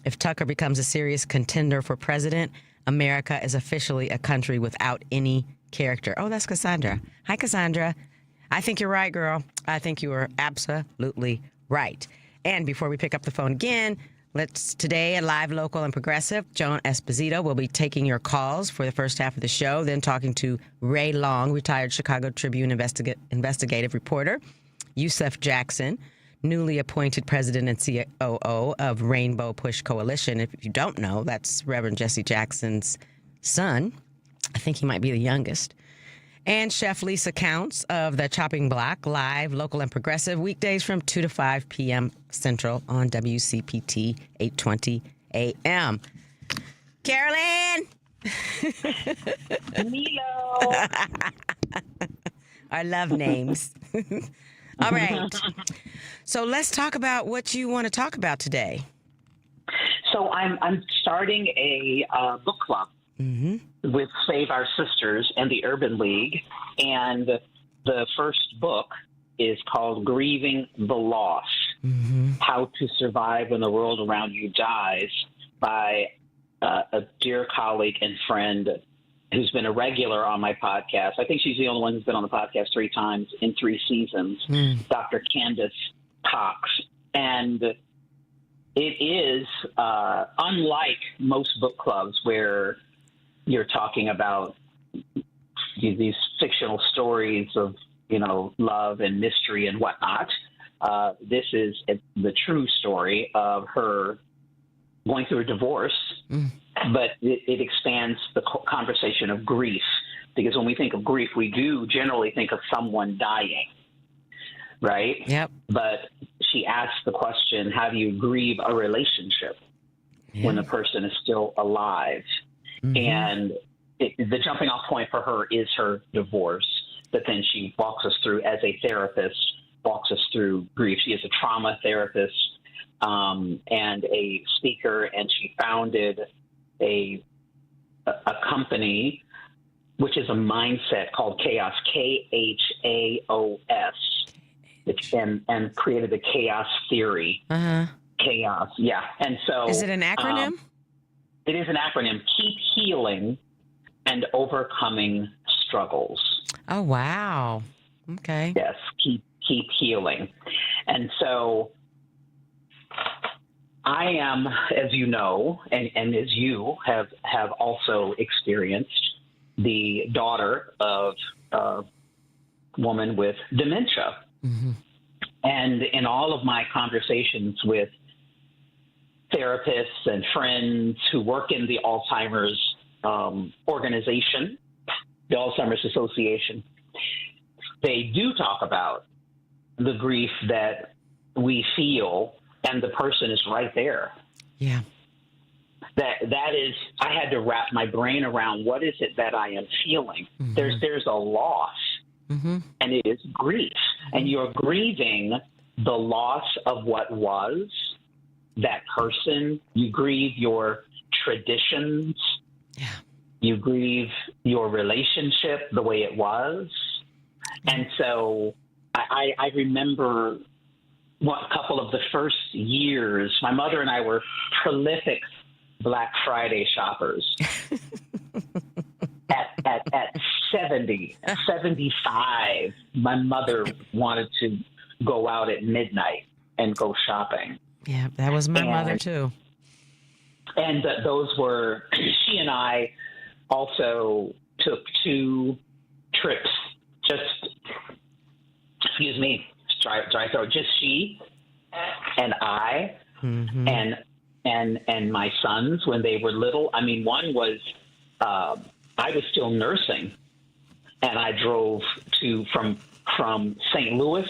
If Tucker becomes a serious contender for president, America is officially a country without any character. Oh, that's Cassandra. Hi, Cassandra. I think you're right, girl. I think you are absolutely right. And before we pick up the phone again, today at Live, Local, and Progressive, Joan Esposito will be taking your calls for the first half of the show, then talking to Ray Long, retired Chicago Tribune investigative reporter, Yusef Jackson, newly appointed president and COO of Rainbow Push Coalition. If you don't know, that's Reverend Jesse Jackson's son. I think he might be the youngest. And Chef Lisa Counts of the Chopping Block, Live, Local, and Progressive, weekdays from 2 to 5 p.m. Central on WCPT 820 a.m. Carolyn! Milo! Our love names. All right. So let's talk about what you want to talk about today. So I'm starting a book club. With Save Our Sisters and the Urban League. And the first book is called Grieving the Loss, How to Survive When the World Around You Dies, by a dear colleague and friend who's been a regular on my podcast. I think she's the only one who's been on the podcast 3 times in 3 seasons, Dr. Candace Cox. And it is unlike most book clubs where you're talking about these fictional stories of, love and mystery and whatnot. This is the true story of her going through a divorce, but it expands the conversation of grief, because when we think of grief, we do generally think of someone dying, right? Yep. But she asks the question, how do you grieve a relationship when the person is still alive? And the jumping off point for her is her divorce. But then she walks us through, as a therapist, walks us through grief. She is a trauma therapist and a speaker, and she founded a company, which is a mindset called Chaos, KHAOS. and created the chaos theory. Chaos, yeah. And so, is it an acronym? It is an acronym. Keep healing and overcoming struggles. Oh, wow. Okay. Yes, keep healing. And so I am, as you know, and as you have also experienced, the daughter of a woman with dementia. Mm-hmm. And in all of my conversations with therapists and friends who work in the Alzheimer's organization, the Alzheimer's Association, they do talk about the grief that we feel, and the person is right there. Yeah. That is, I had to wrap my brain around what is it that I am feeling. Mm-hmm. There's a loss, mm-hmm. and it is grief, and you're grieving the loss of what was, that person. You grieve your traditions. Yeah. You grieve your relationship the way it was. And so I remember a couple of the first years, my mother and I were prolific Black Friday shoppers. At 70, 75, my mother wanted to go out at midnight and go shopping. Yeah, that was my mother too. And those were, she and I also took 2 trips, dry throat, just she and I, mm-hmm. and my sons when they were little. I mean, one was, I was still nursing, and I drove from St. Louis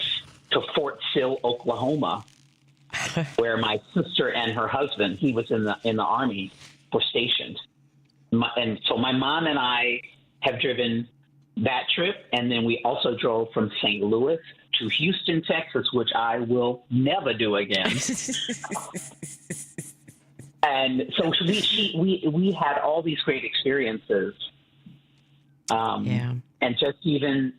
to Fort Sill, Oklahoma, where my sister and her husband, he was in the Army, were stationed. And so my mom and I have driven that trip, and then we also drove from St. Louis to Houston, Texas, which I will never do again. And so we had all these great experiences. And just even,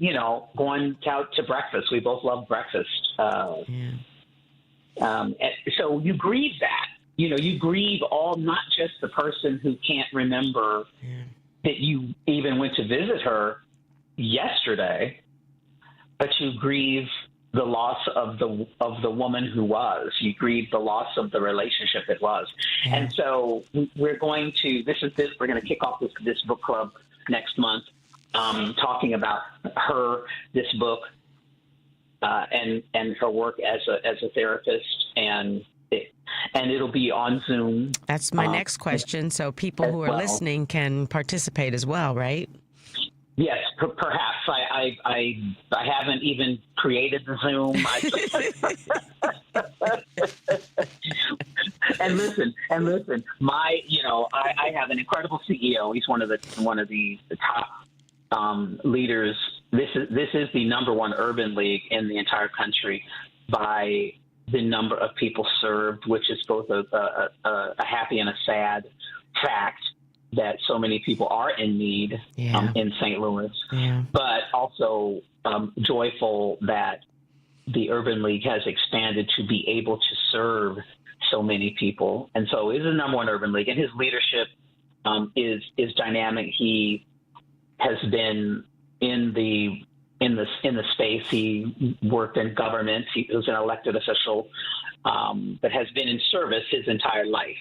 going out to breakfast. We both love breakfast. So you grieve that. You grieve not just the person who can't remember that you even went to visit her yesterday, but you grieve the loss of the woman who was. You grieve the loss of the relationship that was. And so we're going to kick off this book club next month, talking about this book, and her work as a therapist, and it'll be on Zoom. That's my next question. So people who are listening can participate as well, right? Yes, perhaps. I haven't even created the Zoom. And listen. I have an incredible CEO. He's one of the top leaders. This is the #1 urban league in the entire country by the number of people served, which is both a happy and a sad fact that so many people are in need in St. Louis, but also joyful that the Urban League has expanded to be able to serve so many people. And so it is the #1 urban league, and his leadership is dynamic. He has been in the space. He worked in government. He was an elected official, but has been in service his entire life.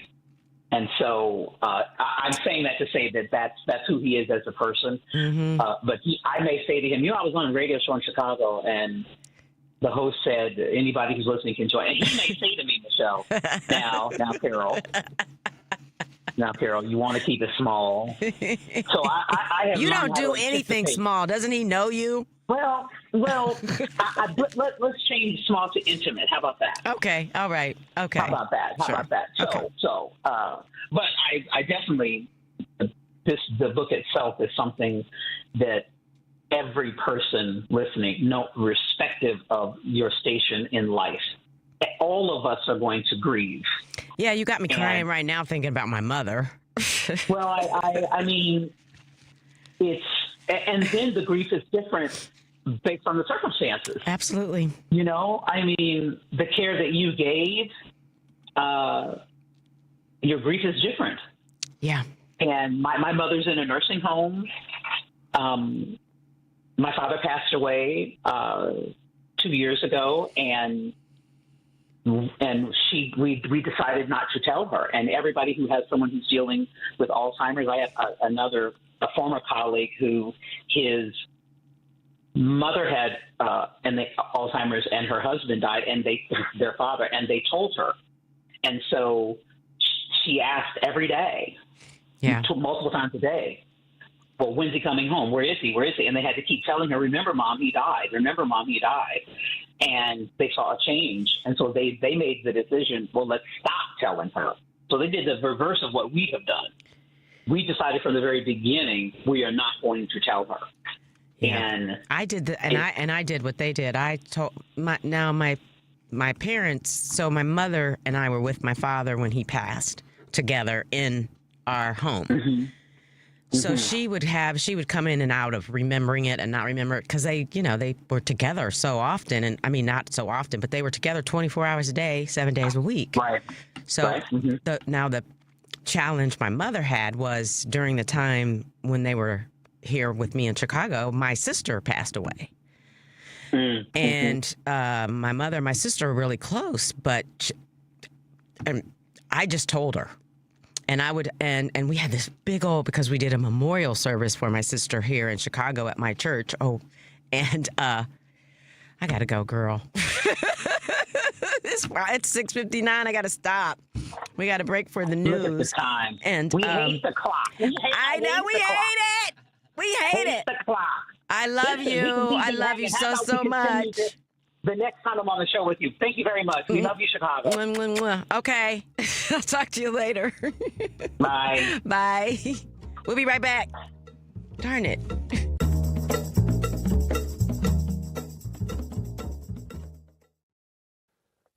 And so I'm saying that to say that that's who he is as a person. Mm-hmm. But I may say to him, I was on a radio show in Chicago, and the host said, anybody who's listening can join. And he may say to me, Michelle, now, Carol, you want to keep it small. So I have you don't do anything small. Doesn't he know you? Well, let's change small to intimate. How about that? Okay. All right. Okay. How about that? But I definitely, the book itself is something that every person listening, irrespective of your station in life, all of us are going to grieve. Yeah, you got me crying right now thinking about my mother. Well, I mean, and then the grief is different based on the circumstances. Absolutely. You know, I mean, the care that you gave, your grief is different. Yeah. And my mother's in a nursing home. My father passed away 2 years ago, and we decided not to tell her. And everybody who has someone who's dealing with Alzheimer's, I have a former colleague who his mother had Alzheimer's, and her husband died, and their father, and they told her. And so she asked every day, multiple times a day, well, when's he coming home? Where is he? Where is he? And they had to keep telling her, remember, Mom, he died. Remember, Mom, he died. And they saw a change. And so they made the decision, well, let's stop telling her. So they did the reverse of what we have done. We decided from the very beginning, we are not going to tell her. Yeah. And I did I did what they did. I told my parents, so my mother and I were with my father when he passed together in our home. Mm-hmm. So she would come in and out of remembering it and not remember it because they were together so often. And I mean, not so often, but they were together 24 hours a day, 7 days a week. Right. So right. Mm-hmm. the challenge my mother had was during the time when they were here with me in Chicago, my sister passed away. Mm-hmm. And my mother and my sister were really close, but I just told her. And I would, and we had this big old, because we did a memorial service for my sister here in Chicago at my church. Oh, and I gotta go, girl. It's 6:59. I gotta stop. We got to break for the news. Look at the time. And we hate the clock. I know we hate it. We hate it. The clock. I love you. I love you so much. The next time I'm on the show with you. Thank you very much. We love you, Chicago. Okay. I'll talk to you later. Bye. Bye. We'll be right back. Darn it.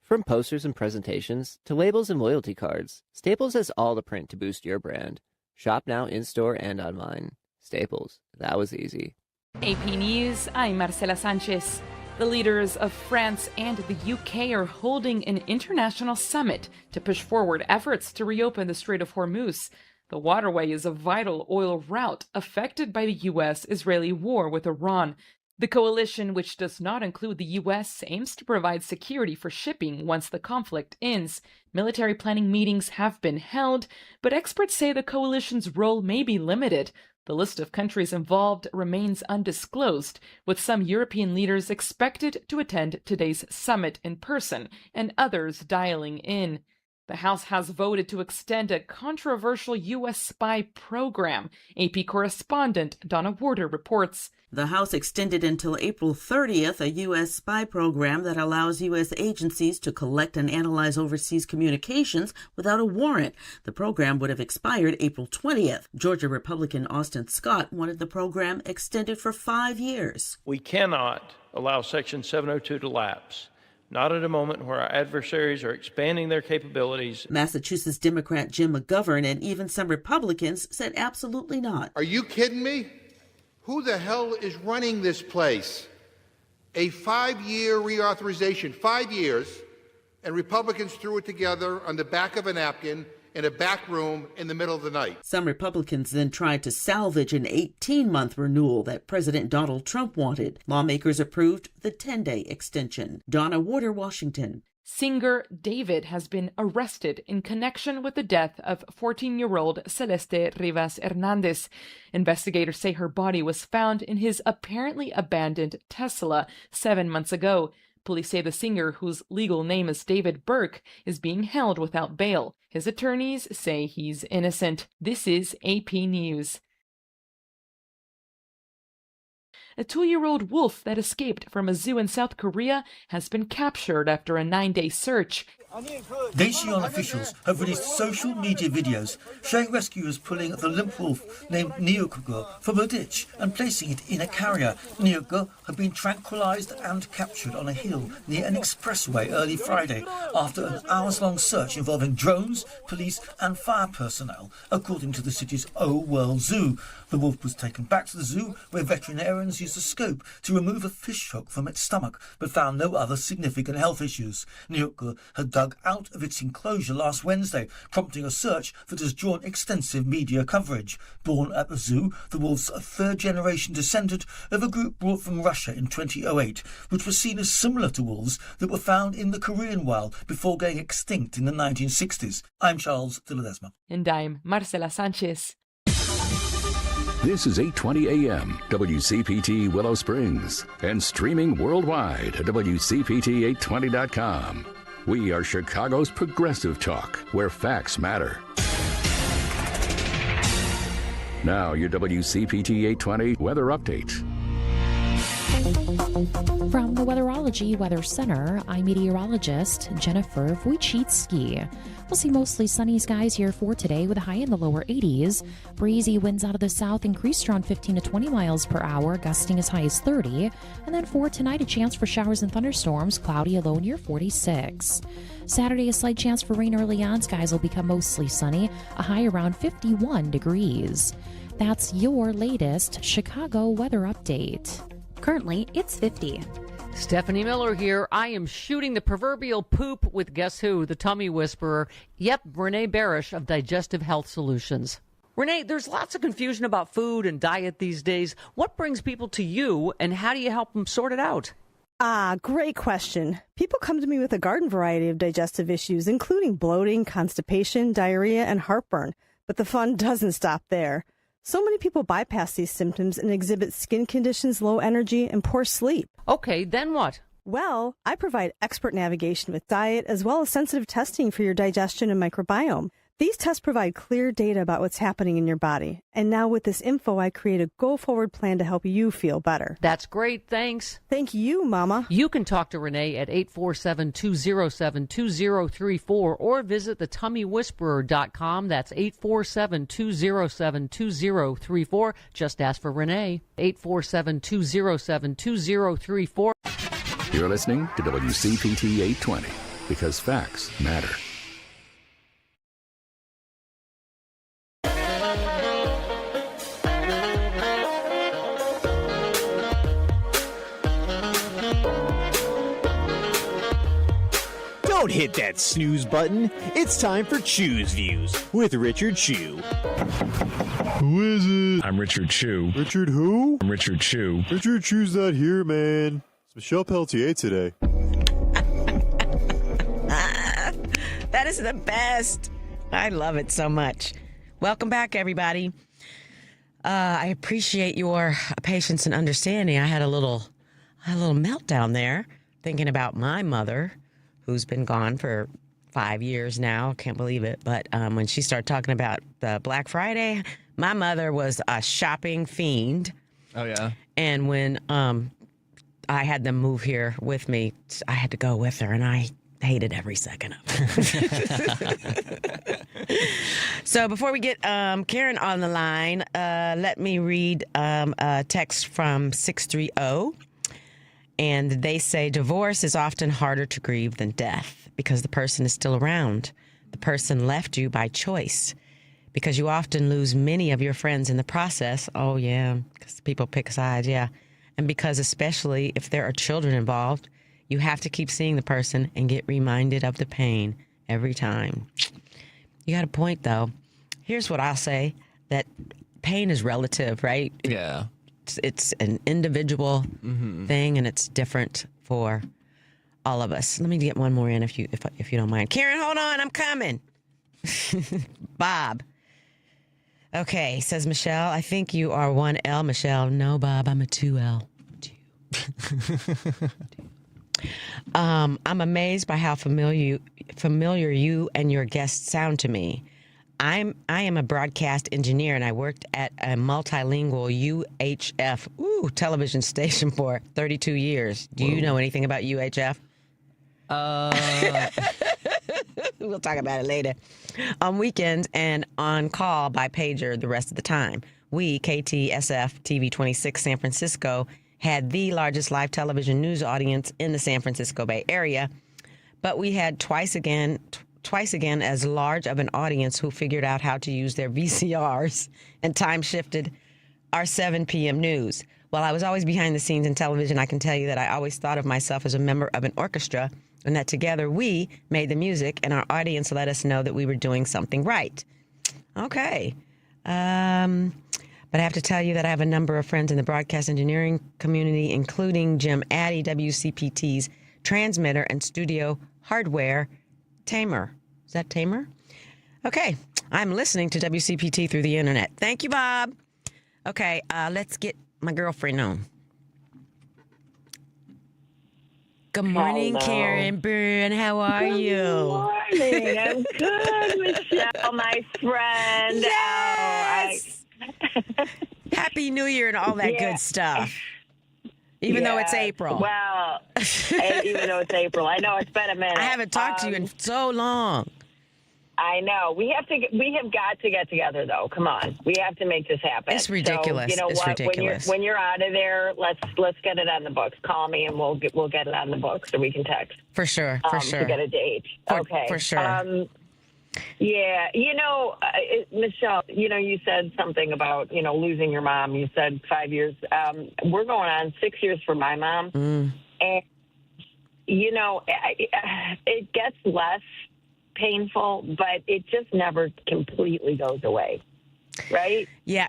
From posters and presentations to labels and loyalty cards, Staples has all the print to boost your brand. Shop now in-store and online. Staples. That was easy. AP News, I'm Marcela Sanchez. The leaders of France and the UK are holding an international summit to push forward efforts to reopen the Strait of Hormuz. The waterway is a vital oil route affected by the U.S.-Israeli war with Iran. The coalition, which does not include the U.S., aims to provide security for shipping once the conflict ends. Military planning meetings have been held, but experts say the coalition's role may be limited. The list of countries involved remains undisclosed, with some European leaders expected to attend today's summit in person and others dialing in. The House has voted to extend a controversial U.S. spy program. AP correspondent Donna Warder reports. The House extended until April 30th a U.S. spy program that allows U.S. agencies to collect and analyze overseas communications without a warrant. The program would have expired April 20th. Georgia Republican Austin Scott wanted the program extended for 5 years. We cannot allow Section 702 to lapse. Not at a moment where our adversaries are expanding their capabilities. Massachusetts Democrat Jim McGovern and even some Republicans said absolutely not. Are you kidding me? Who the hell is running this place? A 5-year reauthorization, 5 years, and Republicans threw it together on the back of a napkin in a back room in the middle of the night. Some Republicans then tried to salvage an 18-month renewal that President Donald Trump wanted. Lawmakers approved the 10-day extension. Donna Warder, Washington. Singer David has been arrested in connection with the death of 14-year-old Celeste Rivas Hernandez. Investigators say her body was found in his apparently abandoned Tesla 7 months ago. Police say the singer, whose legal name is David Burke, is being held without bail. His attorneys say he's innocent. This is AP News. A 2-year-old wolf that escaped from a zoo in South Korea has been captured after a 9-day search. Daejeon officials have released social media videos showing rescuers pulling the limp wolf named Nyugo from a ditch and placing it in a carrier. Nyugo had been tranquilized and captured on a hill near an expressway early Friday after an hours-long search involving drones, police and fire personnel, according to the city's O World Zoo. The wolf was taken back to the zoo where veterinarians used a scope to remove a fish hook from its stomach, but found no other significant health issues. Nyukgo had dug out of its enclosure last Wednesday, prompting a search that has drawn extensive media coverage. Born at the zoo, the wolf's third-generation descendant of a group brought from Russia in 2008, which was seen as similar to wolves that were found in the Korean wild before going extinct in the 1960s. I'm Charles de Ledesma. And I'm Marcela Sanchez. This is 8:20 a.m. WCPT Willow Springs and streaming worldwide at WCPT820.com. We are Chicago's progressive talk, where facts matter. Now your WCPT 820 weather update. From the Weatherology Weather Center, I'm meteorologist Jennifer Wojcicki. We'll see mostly sunny skies here for today with a high in the lower 80s. Breezy winds out of the south increased around 15 to 20 miles per hour, gusting as high as 30. And then for tonight, a chance for showers and thunderstorms, cloudy, a low near 46. Saturday, a slight chance for rain early on. Skies will become mostly sunny, a high around 51 degrees. That's your latest Chicago weather update. Currently, it's 50. Stephanie Miller here. I am shooting the proverbial poop with guess who? The tummy whisperer. Yep, Renee Barish of Digestive Health Solutions. Renee, there's lots of confusion about food and diet these days. What brings people to you, and how do you help them sort it out? Great question. People come to me with a garden variety of digestive issues, including bloating, constipation, diarrhea, and heartburn. But the fun doesn't stop there. So many people bypass these symptoms and exhibit skin conditions, low energy, and poor sleep. Okay, then what? Well, I provide expert navigation with diet as well as sensitive testing for your digestion and microbiome. These tests provide clear data about what's happening in your body. And now with this info, I create a go-forward plan to help you feel better. That's great, thanks. Thank you, Mama. You can talk to Renee at 847-207-2034 or visit thetummywhisperer.com. That's 847-207-2034. Just ask for Renee. 847-207-2034. You're listening to WCPT 820 because facts matter. Don't hit that snooze button. It's time for Chew's Views with Richard Chew. Who is it? I'm Richard Chew. Richard who? I'm Richard Chew. Richard Chew's not here, man. It's Michelle Peltier today. That is the best. I love it so much. Welcome back, everybody. I appreciate your patience and understanding. I had a little meltdown there thinking about my mother, who's been gone for 5 years now. Can't believe it. But when she started talking about the Black Friday, my mother was a shopping fiend. Oh, yeah. And when I had them move here with me, I had to go with her, and I hated every second of it. So before we get Karen on the line, let me read a text from 630. And they say divorce is often harder to grieve than death because the person is still around. The person left you by choice because you often lose many of your friends in the process. Oh, yeah, because people pick sides, yeah. And because especially if there are children involved, you have to keep seeing the person and get reminded of the pain every time. You got a point, though. Here's what I'll say, that pain is relative, right? Yeah. It's an individual thing, and it's different for all of us. Let me get one more in if you don't mind. Karen, hold on, I'm coming. Bob. Okay, says Michelle, I think you are 1L. Michelle, no, Bob, I'm a 2L. I'm amazed by how familiar you and your guests sound to me. I am a broadcast engineer, and I worked at a multilingual UHF television station for 32 years. Do you know anything about UHF? We'll talk about it later. On weekends and on call by pager the rest of the time. We, KTSF TV 26 San Francisco, had the largest live television news audience in the San Francisco Bay Area, but we had twice again as large of an audience who figured out how to use their VCRs and time-shifted our 7 p.m. news. While I was always behind the scenes in television, I can tell you that I always thought of myself as a member of an orchestra, and that together we made the music, and our audience let us know that we were doing something right. Okay. But I have to tell you that I have a number of friends in the broadcast engineering community, including Jim Addy, WCPT's transmitter and studio hardware tamer. Is that tamer? Okay. I'm listening to WCPT through the internet. Thank you, Bob. Okay, let's get my girlfriend on. Good morning, Hello. Karen Byrne. How are you? Good morning. I'm good, Michelle, my friend. Yes. Happy New Year and all that good stuff. Even though it's April. Well, even though it's April. I know it's been a minute. I haven't talked to you in so long. I know. We have got to get together, though. Come on. We have to make this happen. It's ridiculous. So, you know it's what? ridiculous. When you're out of there, let's get it on the books. Call me and we'll get it on the books so we can text. For sure. To get a date. Okay. For sure. Yeah. Michelle, you said something about, losing your mom. You said 5 years. We're going on 6 years for my mom. And, it gets less painful, but it just never completely goes away. Right? Yeah,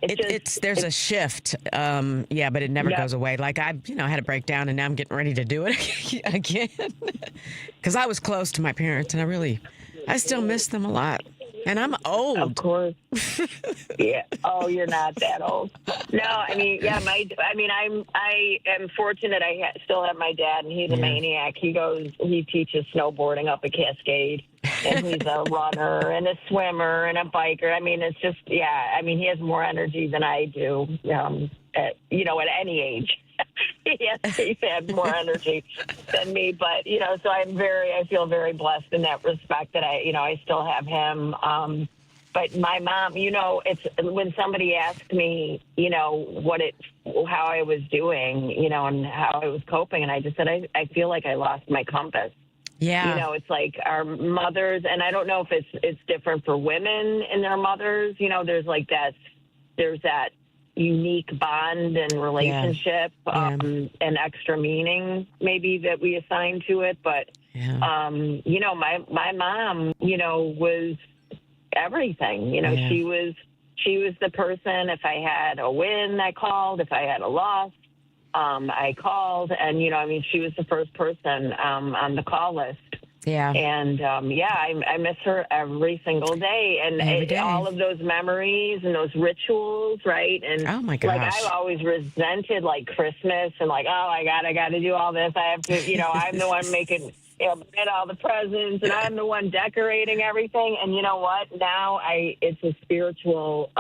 there's a shift. But it never goes away. Like I had a breakdown and now I'm getting ready to do it again. Because I was close to my parents and I still miss them a lot. And I'm old. Of course. Yeah. Oh, you're not that old. No, I am fortunate. I still have my dad, and he's a maniac. He teaches snowboarding up a Cascade, and he's a runner and a swimmer and a biker. I mean, it's just, he has more energy than I do, at any age. He's had more energy than me, but so I feel very blessed in that respect that I still have him. But my mom, it's when somebody asked me, how I was doing, and how I was coping, and I just said I feel like I lost my compass. Yeah. It's like our mothers, and I don't know if it's different for women and their mothers. There's that unique bond and relationship and extra meaning maybe that we assign to it. But, my mom, was everything. She was the person. If I had a win, I called. If I had a loss, I called. And, she was the first person on the call list. Yeah. And, I miss her every single day. And all of those memories and those rituals, right? And oh, my gosh. Like, I always resented, like, Christmas and, like, oh, my God, I got to do all this. I have to, I'm the one making, get all the presents, and I'm the one decorating everything. And you know what? Now it's a spiritual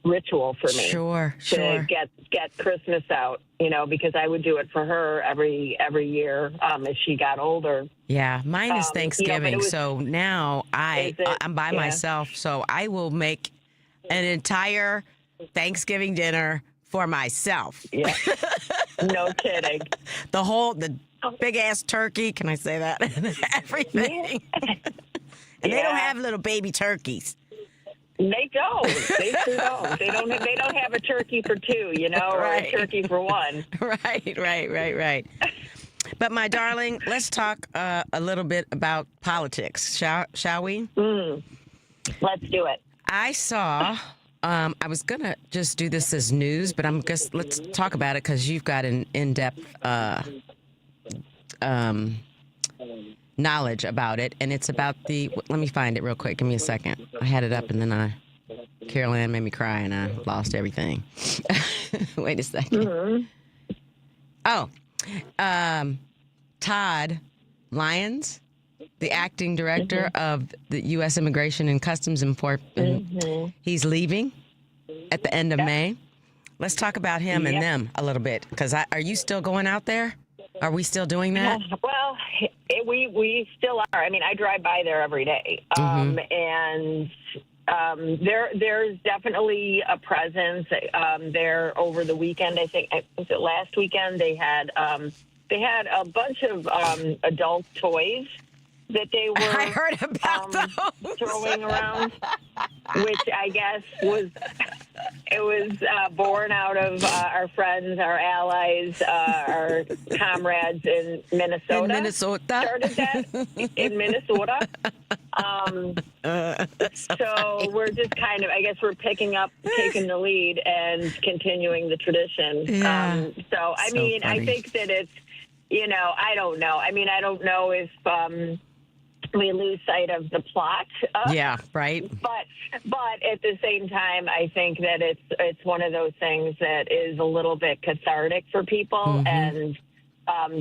ritual for me. Sure. To get Christmas out, because I would do it for her every year as she got older. Yeah, mine is Thanksgiving. So now I'm by myself. So I will make an entire Thanksgiving dinner for myself. Yeah, no kidding. The big ass turkey. Can I say that? Everything. And they don't have little baby turkeys. They don't. They sure don't. They don't have a turkey for two, or a turkey for one. Right. But my darling, let's talk a little bit about politics, shall we? Let's do it. I saw. I was gonna just do this as news, but let's talk about it because you've got an in-depth knowledge about it, and it's about let me find it real quick. Give me a second. I had it up, and then Carol Ann made me cry, and I lost everything. Wait a second. Mm-hmm. Todd Lyons, the acting director of the U.S. Immigration and Customs Enforcement, he's leaving at the end of May. Let's talk about him and them a little bit, because are you still going out there? Are we still doing that? Well, we still are. I mean, I drive by there every day, and there's definitely a presence there over the weekend. I think was it last weekend they had a bunch of adult toys that they were I heard about those. Throwing around, which I guess was born out of our friends, our allies, our comrades in Minnesota. In Minnesota? Started that in Minnesota. So we're just kind of, I guess we're taking the lead and continuing the tradition. Yeah. I mean, funny. I think that it's, I don't know. I mean, I don't know if we lose sight of the plot. Yeah, right. But at the same time, I think that it's one of those things that is a little bit cathartic for people, and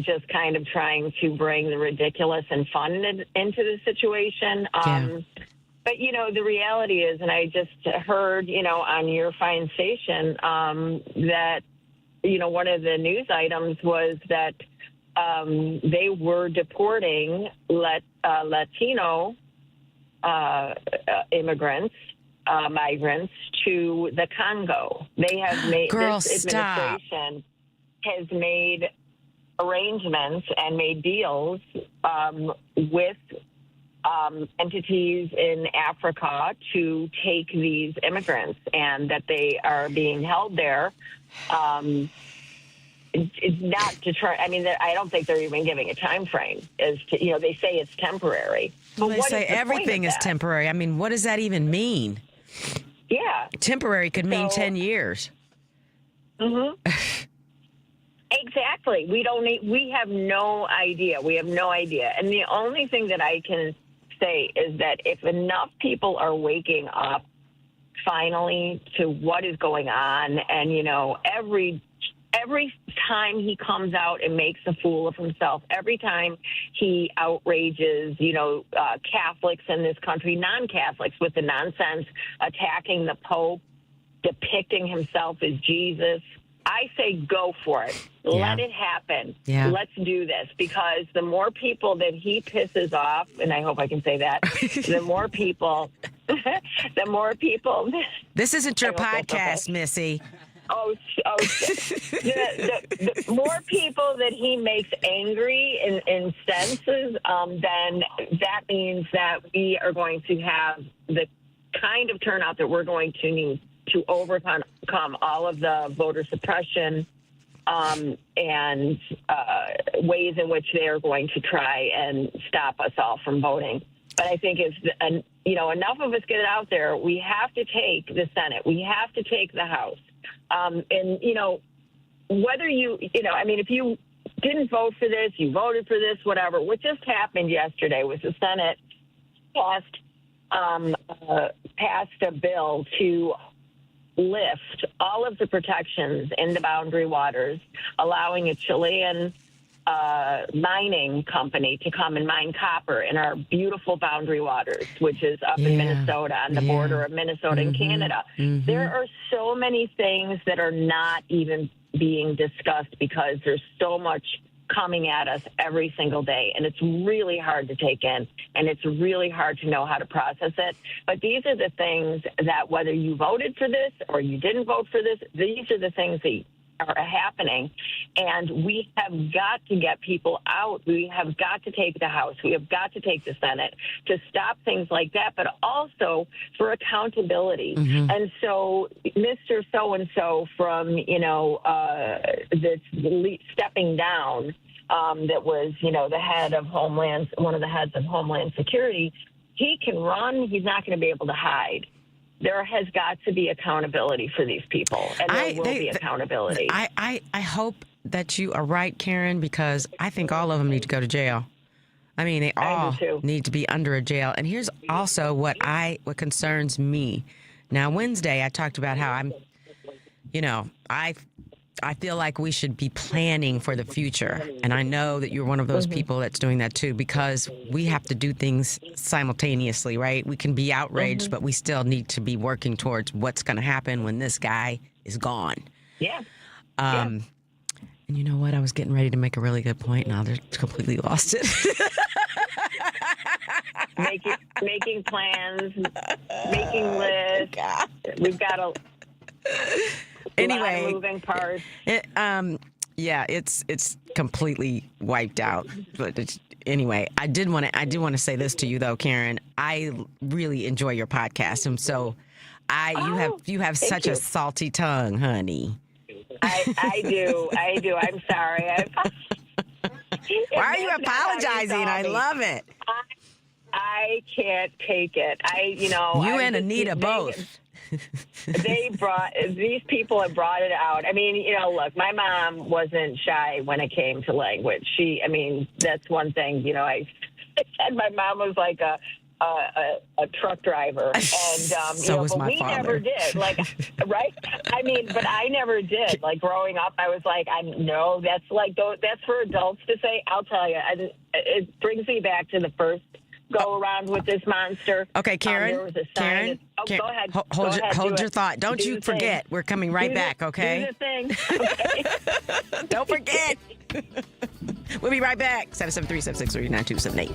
just kind of trying to bring the ridiculous and fun into the situation. But, the reality is, and I just heard, on your fine station, that, one of the news items was that they were deporting Latino immigrants, migrants to the Congo. They have made, this administration has made arrangements and made deals with entities in Africa to take these immigrants, and that they are being held there. It's not to try. I mean, I don't think they're even giving a time frame. As to, they say it's temporary. But they say everything is temporary. I mean, what does that even mean? Yeah, temporary could mean 10 years. Exactly. We have no idea. We have no idea. And the only thing that I can say is that if enough people are waking up finally to what is going on, and every time he comes out and makes a fool of himself, every time he outrages, Catholics in this country, non-Catholics, with the nonsense, attacking the Pope, depicting himself as Jesus, I say go for it. Yeah. Let it happen. Yeah. Let's do this, because the more people that he pisses off, and I hope I can say that, the more people. This isn't your podcast, Missy. The more people that he makes angry and incenses, then that means that we are going to have the kind of turnout that we're going to need to overcome all of the voter suppression and ways in which they are going to try and stop us all from voting. But I think if enough of us get it out there, we have to take the Senate, we have to take the House. And, whether if you didn't vote for this, you voted for this, whatever. What just happened yesterday was the Senate passed a bill to lift all of the protections in the boundary waters, allowing a Chilean mining company to come and mine copper in our beautiful boundary waters, which is up in Minnesota, on the border of Minnesota and Canada. There are so many things that are not even being discussed because there's so much coming at us every single day, and it's really hard to take in, and it's really hard to know how to process it. But these are the things that, whether you voted for this or you didn't vote for this, these are the things that are happening, and we have got to get people out. We have got to take the House. We have got to take the Senate to stop things like that, but also for accountability. And so Mr. So-and-so from, this stepping down, that was, the head of one of the heads of Homeland Security, he can run. He's not going to be able to hide. There has got to be accountability for these people, and there will be accountability. I hope that you are right, Karen, because I think all of them need to go to jail. I mean, they all need to be under a jail. And here's also what concerns me. Now, Wednesday, I talked about how I feel like we should be planning for the future. And I know that you're one of those people that's doing that too, because we have to do things simultaneously, right? We can be outraged, but we still need to be working towards what's going to happen when this guy is gone. Yeah. And you know what? I was getting ready to make a really good point. Now they're completely lost it. Making plans, making lists. We've got a anyway, lot of moving parts. It's completely wiped out. But anyway, I do want to say this to you though, Karen. I really enjoy your podcast, and so you have such a salty tongue, honey. I do. I'm sorry. Why are you apologizing? I love it. I can't take it. You and Anita both. These people have brought it out. I mean, look, my mom wasn't shy when it came to language. That's one thing. I said my mom was like a truck driver, and so was my we father. never did. Like, right? But I never did. Like growing up, I was like, that's for adults to say. I'll tell you, it brings me back to the first go around with this monster. Okay, Karen. There was a sign. Karen, go ahead. Hold your thought. Don't you forget. We're coming right back. Okay. Do the thing. Okay. Don't forget. We'll be right back. 773-763-9278.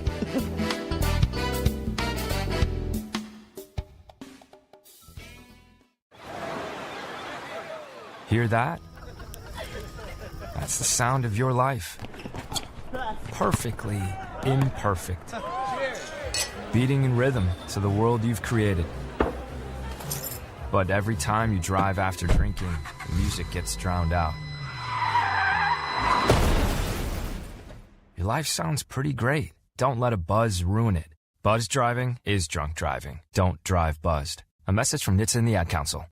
Hear that? That's the sound of your life. Perfectly imperfect. Beating in rhythm to the world you've created. But every time you drive after drinking, the music gets drowned out. Your life sounds pretty great. Don't let a buzz ruin it. Buzz driving is drunk driving. Don't drive buzzed. A message from NHTSA and the Ad Council.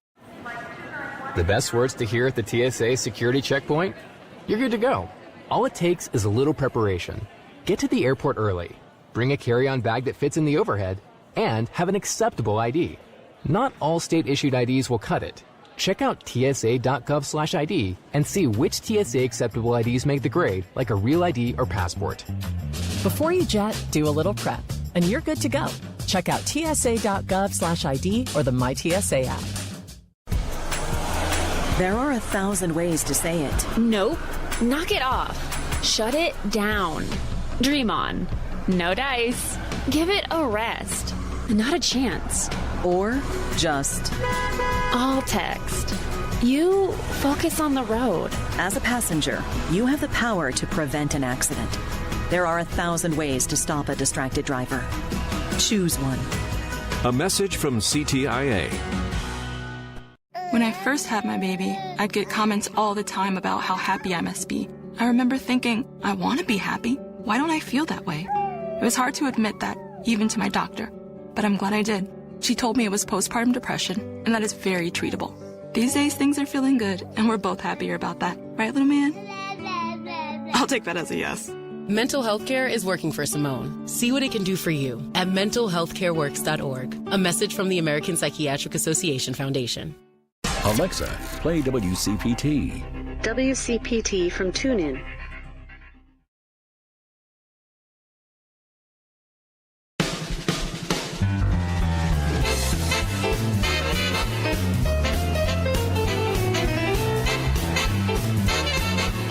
The best words to hear at the TSA security checkpoint? You're good to go. All it takes is a little preparation. Get to the airport early. Bring a carry-on bag that fits in the overhead, and have an acceptable ID. Not all state-issued IDs will cut it. Check out tsa.gov/ID and see which TSA acceptable IDs make the grade, like a real ID or passport. Before you jet, do a little prep, and you're good to go. Check out tsa.gov/ID or the MyTSA app. There are 1,000 ways to say it. Nope. Knock it off. Shut it down. Dream on. No dice. Give it a rest. Not a chance. Or just all text. You focus on the road. As a passenger, you have the power to prevent an accident. There are 1,000 ways to stop a distracted driver. Choose one. A message from CTIA. When I first had my baby, I'd get comments all the time about how happy I must be. I remember thinking, I want to be happy. Why don't I feel that way? It was hard to admit that, even to my doctor. But I'm glad I did. She told me it was postpartum depression, and that is very treatable. These days, things are feeling good, and we're both happier about that. Right, little man? I'll take that as a yes. Mental health care is working for Simone. See what it can do for you at mentalhealthcareworks.org. A message from the American Psychiatric Association Foundation. Alexa, play WCPT. WCPT from TuneIn.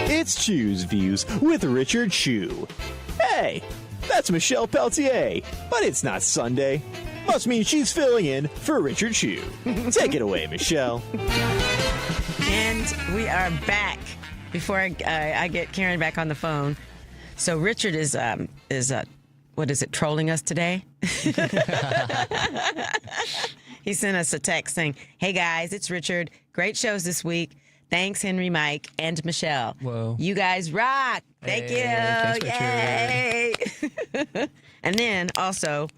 It's Chew's Views with Richard Chew. Hey, that's Michelle Peltier, but it's not Sunday. Must mean she's filling in for Richard Chew. Take it away, Michelle. And we are back. Before I get Karen back on the phone, so Richard is what is it, trolling us today? He sent us a text saying, "Hey guys, it's Richard. Great shows this week. Thanks, Henry, Mike, and Michelle. Whoa. You guys rock. Thank you. Thanks, Yay." And then also,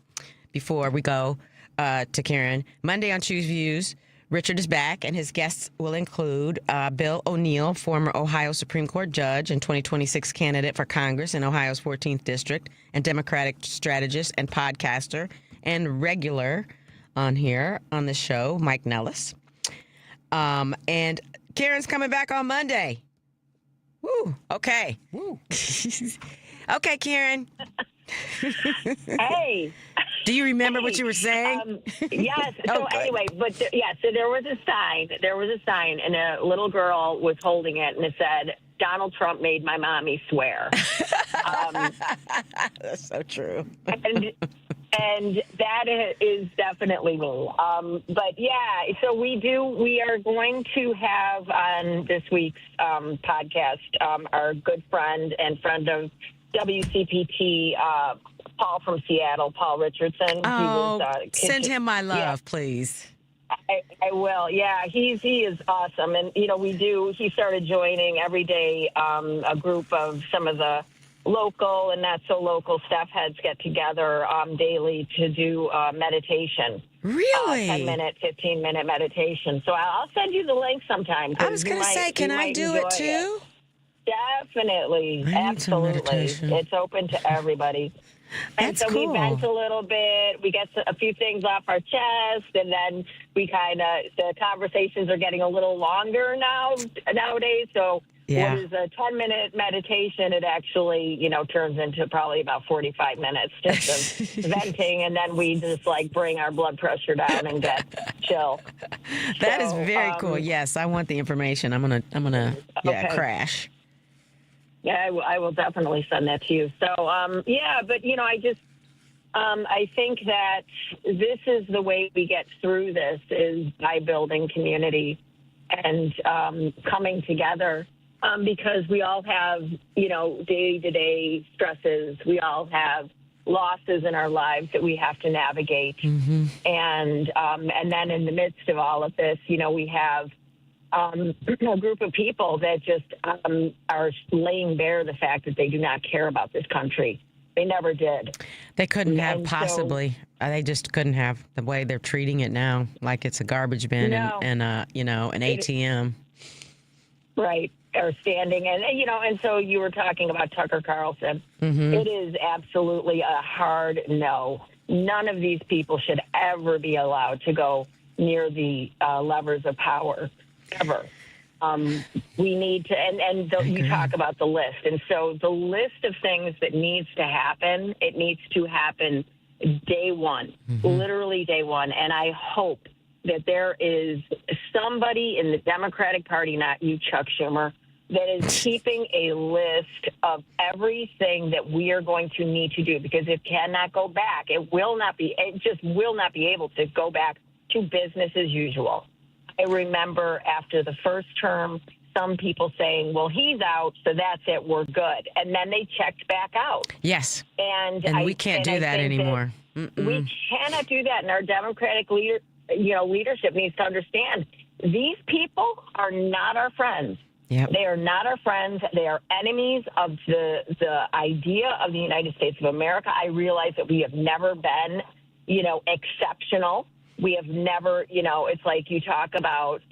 before we go to Karen, Monday on Choose Views, Richard is back, and his guests will include Bill O'Neill, former Ohio Supreme Court judge and 2026 candidate for Congress in Ohio's 14th District, and Democratic strategist and podcaster, and regular on here on the show, Mike Nellis. And Karen's coming back on Monday. Woo. Okay. Woo. Okay, Karen. Hey. Do you remember what you were saying? Yes. So anyway, so there was a sign. There was a sign, and a little girl was holding it, and it said, "Donald Trump made my mommy swear." That's so true. And that is definitely me. But yeah, so we are going to have on this week's podcast our good friend and friend of WCPT, Paul from Seattle, Paul Richardson. Oh, send him my love, please. I will. Yeah, he is awesome. And, he started joining every day a group of some of the local and not so local staff heads get together daily to do meditation. Really? 10-minute, 15-minute meditation. So I'll send you the link sometime. I was going to say, can I do it too? Definitely. Absolutely. It's open to everybody. And That's so cool. we vent a little bit. We get a few things off our chest, and then we the conversations are getting a little longer nowadays. So what is a 10-minute meditation, it actually, turns into probably about 45 minutes just of venting, and then we just bring our blood pressure down and get chill. That is very cool. Yes, I want the information. I'm gonna crash. Yeah, I will definitely send that to you. So, but, I think that this is the way we get through this is by building community and coming together because we all have, day-to-day stresses. We all have losses in our lives that we have to navigate. Mm-hmm. And then in the midst of all of this, we have a group of people that just are laying bare the fact that they do not care about this country. They never did. They couldn't have possibly. They just couldn't have the way they're treating it now, like it's a garbage bin and an ATM. Right. Or standing. And so you were talking about Tucker Carlson. Mm-hmm. It is absolutely a hard no. None of these people should ever be allowed to go near the levers of power. Ever. We need to, you talk about the list. And so the list of things that needs to happen, it needs to happen day one, literally day one. And I hope that there is somebody in the Democratic Party, not you, Chuck Schumer, that is keeping a list of everything that we are going to need to do because it cannot go back. It just will not be able to go back to business as usual. I remember after the first term, some people saying, well, he's out, so that's it, we're good. And then they checked back out. Yes. And we can't do that anymore. We cannot do that. And our Democratic leadership needs to understand these people are not our friends. Yep. They are not our friends. They are enemies of the idea of the United States of America. I realize that we have never been, exceptional. We have never, it's like you talk about,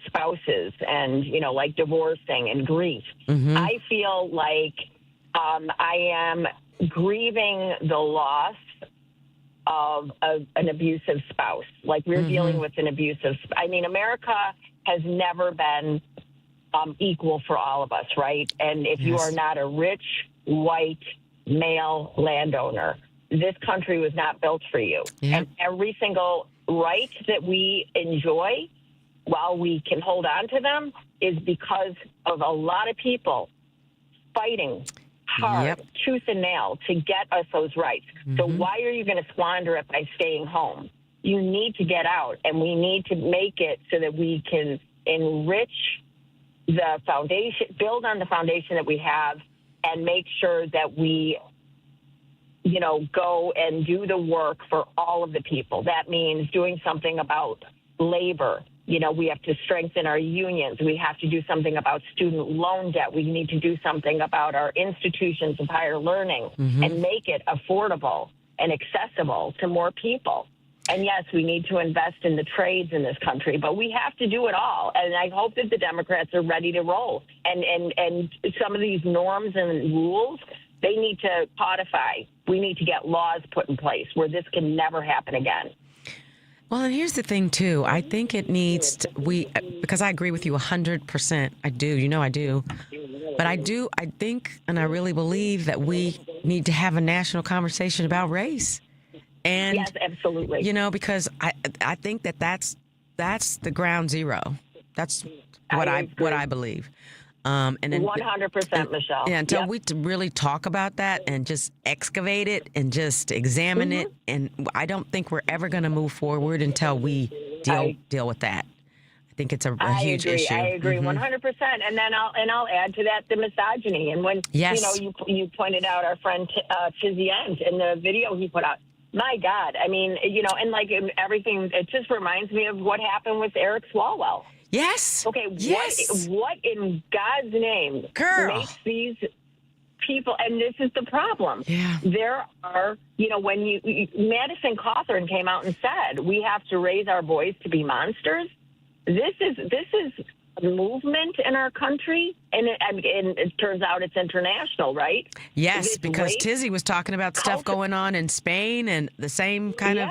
spouses and, like divorcing and grief. Mm-hmm. I feel like I am grieving the loss of an abusive spouse. Like we're dealing with an abusive, America has never been equal for all of us, right? And if you are not a rich, white, male landowner, this country was not built for you. Yep. And every single right that we enjoy, while we can hold on to them, is because of a lot of people fighting hard, tooth and nail, to get us those rights. Mm-hmm. So why are you going to squander it by staying home? You need to get out, and we need to make it so that we can enrich the foundation, build on the foundation that we have, and make sure that we go and do the work for all of the people. That means doing something about labor. We have to strengthen our unions. We have to do something about student loan debt. We need to do something about our institutions of higher learning and make it affordable and accessible to more people. And yes, we need to invest in the trades in this country, but we have to do it all. And I hope that the Democrats are ready to roll. And some of these norms and rules, they need to codify. We need to get laws put in place where this can never happen again. Well, and here's the thing, too. I think it needs to, because I agree with you 100%. I do. I do. But I think, and I really believe that we need to have a national conversation about race. And, yes, absolutely. Because I think that's the ground zero. That's what I believe. And then 100%, Michelle. Yeah, until we really talk about that and just excavate it and just examine it, and I don't think we're ever going to move forward until we deal with that. I think it's a huge issue. I agree 100%. And then I'll add to that the misogyny. And when you pointed out our friend Tizzy Ent in the video he put out. My God, I mean, and like everything, it just reminds me of what happened with Eric Swalwell. Yes. Okay. Yes. What in God's name makes these people? And this is the problem. Yeah. There are, when Madison Cawthorn came out and said we have to raise our boys to be monsters. This is a movement in our country, and it turns out it's international, right? Yes, because Tizzy was talking about stuff going on in Spain and the same kind of.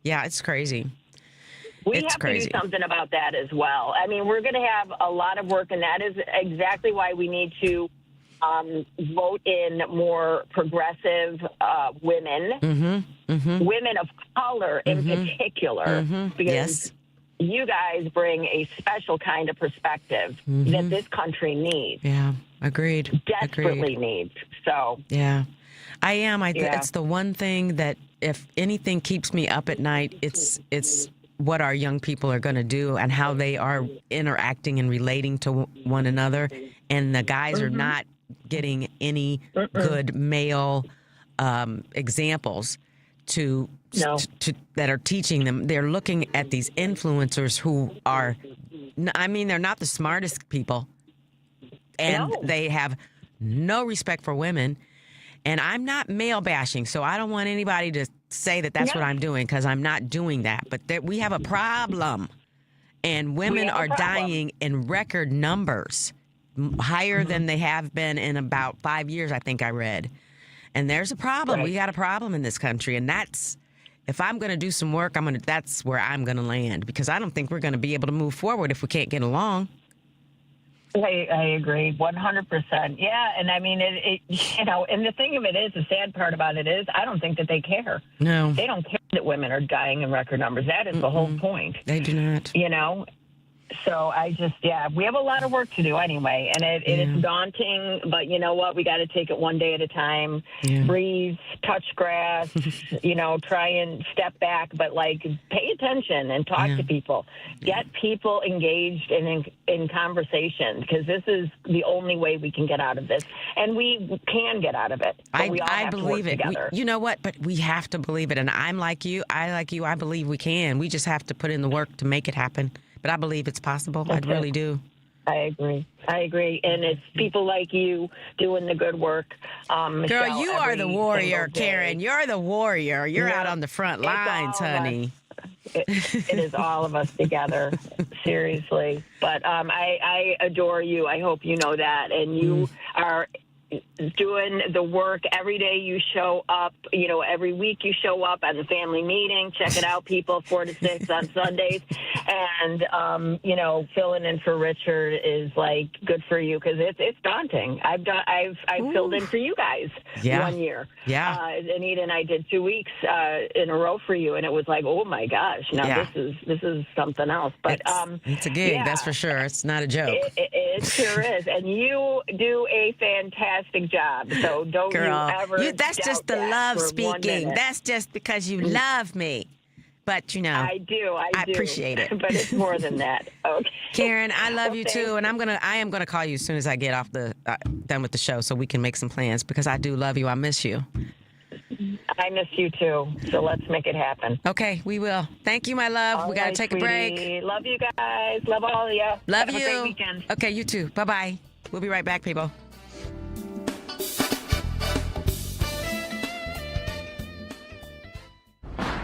Yeah, it's crazy. We have to do something about that as well. I mean, we're going to have a lot of work, and that is exactly why we need to vote in more progressive women, women of color in particular, because you guys bring a special kind of perspective that this country needs. Yeah, agreed. Desperately needs. So yeah, I am. It's the one thing that, if anything keeps me up at night, it's what our young people are going to do and how they are interacting and relating to one another. And the guys are not getting any good male examples to that are teaching them. They're looking at these influencers who are, they're not the smartest people, and they have no respect for women. And I'm not male bashing, so I don't want anybody to say that that's what I'm doing, because I'm not doing that. But we have a problem, and women are dying in record numbers, higher than they have been in about 5 years, I think I read. And there's a problem. We got a problem in this country, and that's, if I'm going to do some work, that's where I'm going to land, because I don't think we're going to be able to move forward if we can't get along. I agree 100%. Yeah, and I mean, and the thing of it is, the sad part about it is, I don't think that they care. No. They don't care that women are dying in record numbers. That is the whole point. They do not. So we have a lot of work to do anyway, and it is daunting, but you know what? We got to take it one day at a time. Yeah. Breathe, touch grass, try and step back, but pay attention and talk to people. Get people engaged in conversation, because this is the only way we can get out of this, and we can get out of it. But we all have believe to work it. together. You know what? But we have to believe it, and I'm like you. I believe we can. We just have to put in the work to make it happen. But I believe it's possible. I really do. I agree. And it's people like you doing the good work. Michelle, girl, you are the warrior, Karen. You're the warrior. You're out on the front lines, honey. It is all of us together, seriously. But I adore you. I hope you know that. And you are doing the work every day. You show up, every week you show up at the family meeting. Check it out, people, 4 to 6 on Sundays. And, filling in for Richard is good for you, because it's daunting. I've filled in for you guys 1 year. Yeah. Anita and I did 2 weeks in a row for you, and it was oh my gosh, this is something else. But it's a gig, that's for sure. It's not a joke. It sure is, and you do a fantastic job. So don't girl, you ever. That's just the love speaking. That's just because you love me. But I do. I appreciate it. But it's more than that. Okay, Karen, I love you too, and I am gonna call you as soon as I get off done with the show, so we can make some plans, because I do love you. I miss you. I miss you too. So let's make it happen. Okay, we will. Thank you, my love. We gotta take a break. Love you guys. Love all of you. Love you. Have a great weekend. Okay, you too. Bye bye. We'll be right back, people.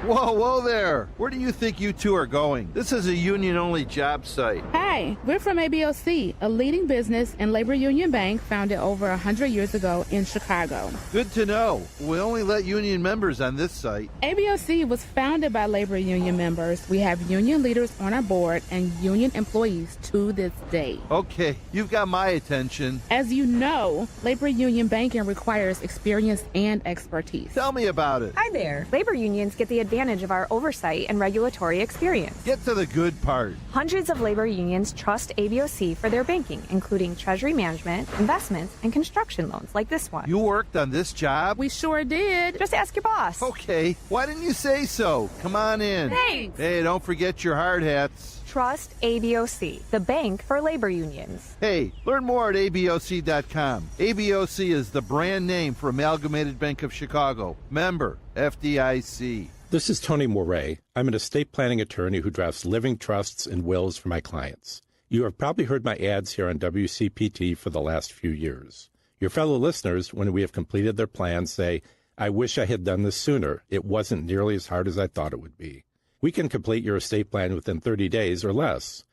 Whoa there. Where do you think you two are going? This is a union-only job site. Hi, we're from ABOC, a leading business and labor union bank founded over 100 years ago in Chicago. Good to know. We only let union members on this site. ABOC was founded by labor union members. We have union leaders on our board and union employees to this day. Okay, you've got my attention. As you know, labor union banking requires experience and expertise. Tell me about it. Hi there. Labor unions get the advantage of our oversight and regulatory experience. Get to the good part. Hundreds of labor unions trust ABOC for their banking, including treasury management, investments, and construction loans like this one. You worked on this job? We sure did. Just ask your boss. Okay. Why didn't you say so? Come on in. Thanks. Hey, don't forget your hard hats. Trust ABOC, the bank for labor unions. Hey, learn more at ABOC.com. ABOC is the brand name for Amalgamated Bank of Chicago. Member, FDIC. This is Tony Moret. I'm an estate planning attorney who drafts living trusts and wills for my clients. You have probably heard my ads here on WCPT for the last few years. Your fellow listeners, when we have completed their plans, say, I wish I had done this sooner. It wasn't nearly as hard as I thought it would be. We can complete your estate plan within 30 days or less.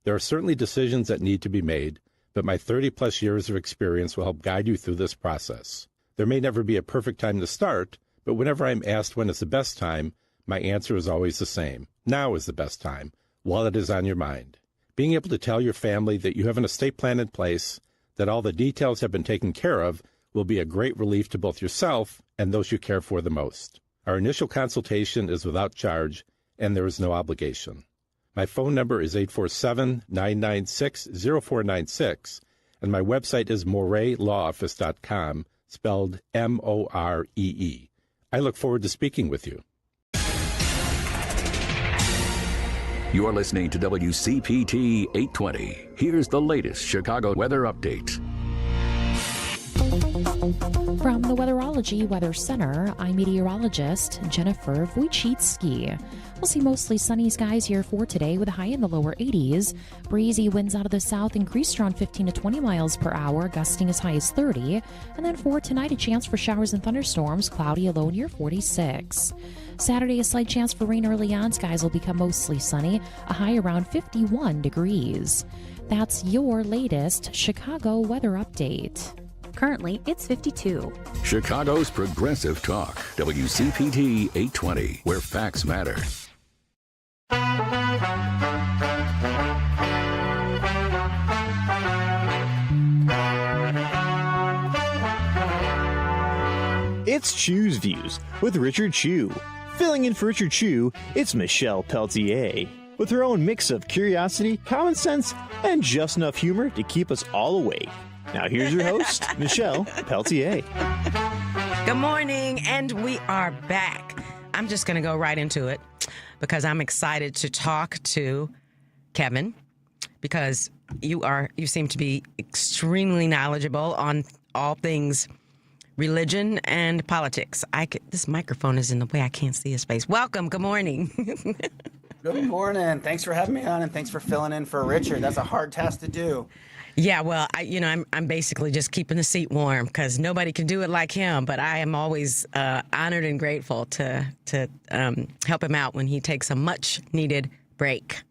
There are certainly decisions that need to be made, but my 30-plus years of experience will help guide you through this process. There may never be a perfect time to start, but whenever I'm asked when is the best time, my answer is always the same. Now is the best time, while it is on your mind. Being able to tell your family that you have an estate plan in place, that all the details have been taken care of, will be a great relief to both yourself and those you care for the most. Our initial consultation is without charge, and there is no obligation. My phone number is 847-996-0496, and my website is moretlawoffice.com, spelled Moree. I look forward to speaking with you. You're listening to WCPT 820. Here's the latest Chicago weather update. From the Weatherology Weather Center, I'm meteorologist Jennifer Wojcicki. We'll see mostly sunny skies here for today with a high in the lower 80s. Breezy winds out of the south increased around 15 to 20 miles per hour, gusting as high as 30. And then for tonight, a chance for showers and thunderstorms, cloudy, a low near 46. Saturday, a slight chance for rain early on. Skies will become mostly sunny, a high around 51 degrees. That's your latest Chicago weather update. Currently, it's 52. Chicago's Progressive Talk, WCPT 820, where facts matter. It's Chew's Views with Richard Chew. Filling in for Richard Chew, it's Michelle Peltier. With her own mix of curiosity, common sense, and just enough humor to keep us all awake. Now here's your host, Michelle Peltier. Good morning, and we are back. I'm just going to go right into it because I'm excited to talk to Kevin because you seem to be extremely knowledgeable on all things religion and politics. This microphone is in the way. I can't see his face. Welcome. Good morning. Good morning. Thanks for having me on, and thanks for filling in for Richard. That's a hard task to do. Yeah, well, I'm basically just keeping the seat warm because nobody can do it like him. But I am always honored and grateful to help him out when he takes a much-needed break.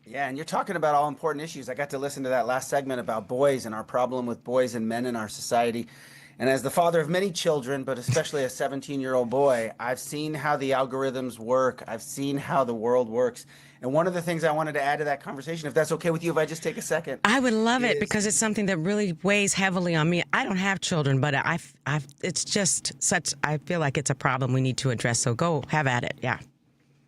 Yeah, and you're talking about all important issues. I got to listen to that last segment about boys and our problem with boys and men in our society. And as the father of many children, but especially a 17-year-old boy, I've seen how the algorithms work. I've seen how the world works. And one of the things I wanted to add to that conversation, if that's okay with you, if I just take a second. I would love it because it's something that really weighs heavily on me. I don't have children, but it's just such, I feel like it's a problem we need to address. So go have at it. Yeah.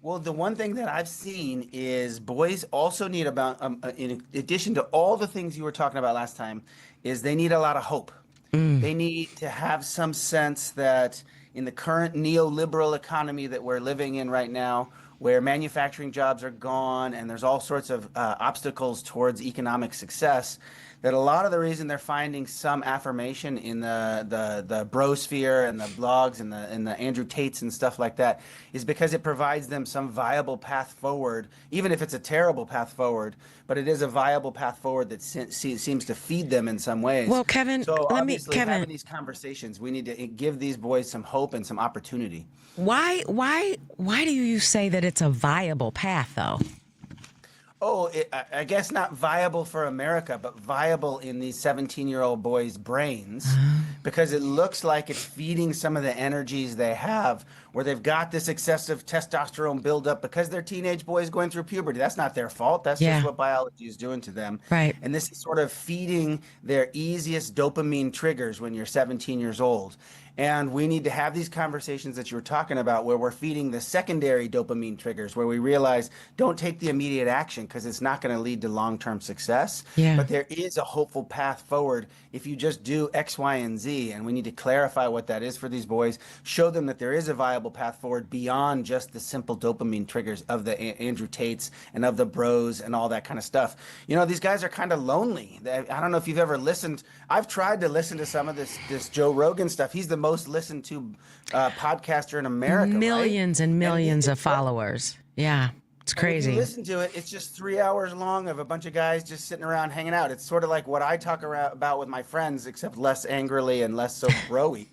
Well, the one thing that I've seen is boys also need about, in addition to all the things you were talking about last time, is they need a lot of hope. They need to have some sense that in the current neoliberal economy that we're living in right now, where manufacturing jobs are gone and there's all sorts of obstacles towards economic success, that a lot of the reason they're finding some affirmation in the brosphere and the blogs and the Andrew Tates and stuff like that is because it provides them some viable path forward, even if it's a terrible path forward, but it is a viable path forward that seems to feed them in some ways. Well, Kevin, so obviously having these conversations, we need to give these boys some hope and some opportunity. Why do you say that it's a viable path, though? Oh, I guess not viable for America, but viable in these 17-year-old boys' brains because it looks like it's feeding some of the energies they have where they've got this excessive testosterone buildup because they're teenage boys going through puberty. That's not their fault. That's just what biology is doing to them. Right. And this is sort of feeding their easiest dopamine triggers when you're 17 years old. And we need to have these conversations that you were talking about where we're feeding the secondary dopamine triggers, where we realize don't take the immediate action because it's not going to lead to long-term success. Yeah. But there is a hopeful path forward if you just do X, Y, and Z. And we need to clarify what that is for these boys, show them that there is a viable path forward beyond just the simple dopamine triggers of the Andrew Tates and of the bros and all that kind of stuff. You know, these guys are kind of lonely. I don't know if you've ever listened. I've tried to listen to some of this Joe Rogan stuff. He's the most listened to podcaster in America. Millions right? and millions of followers. Yeah, it's crazy. If you listen to it, it's just 3 hours long of a bunch of guys just sitting around hanging out. It's sort of like what I talk about with my friends, except less angrily and less so bro-y.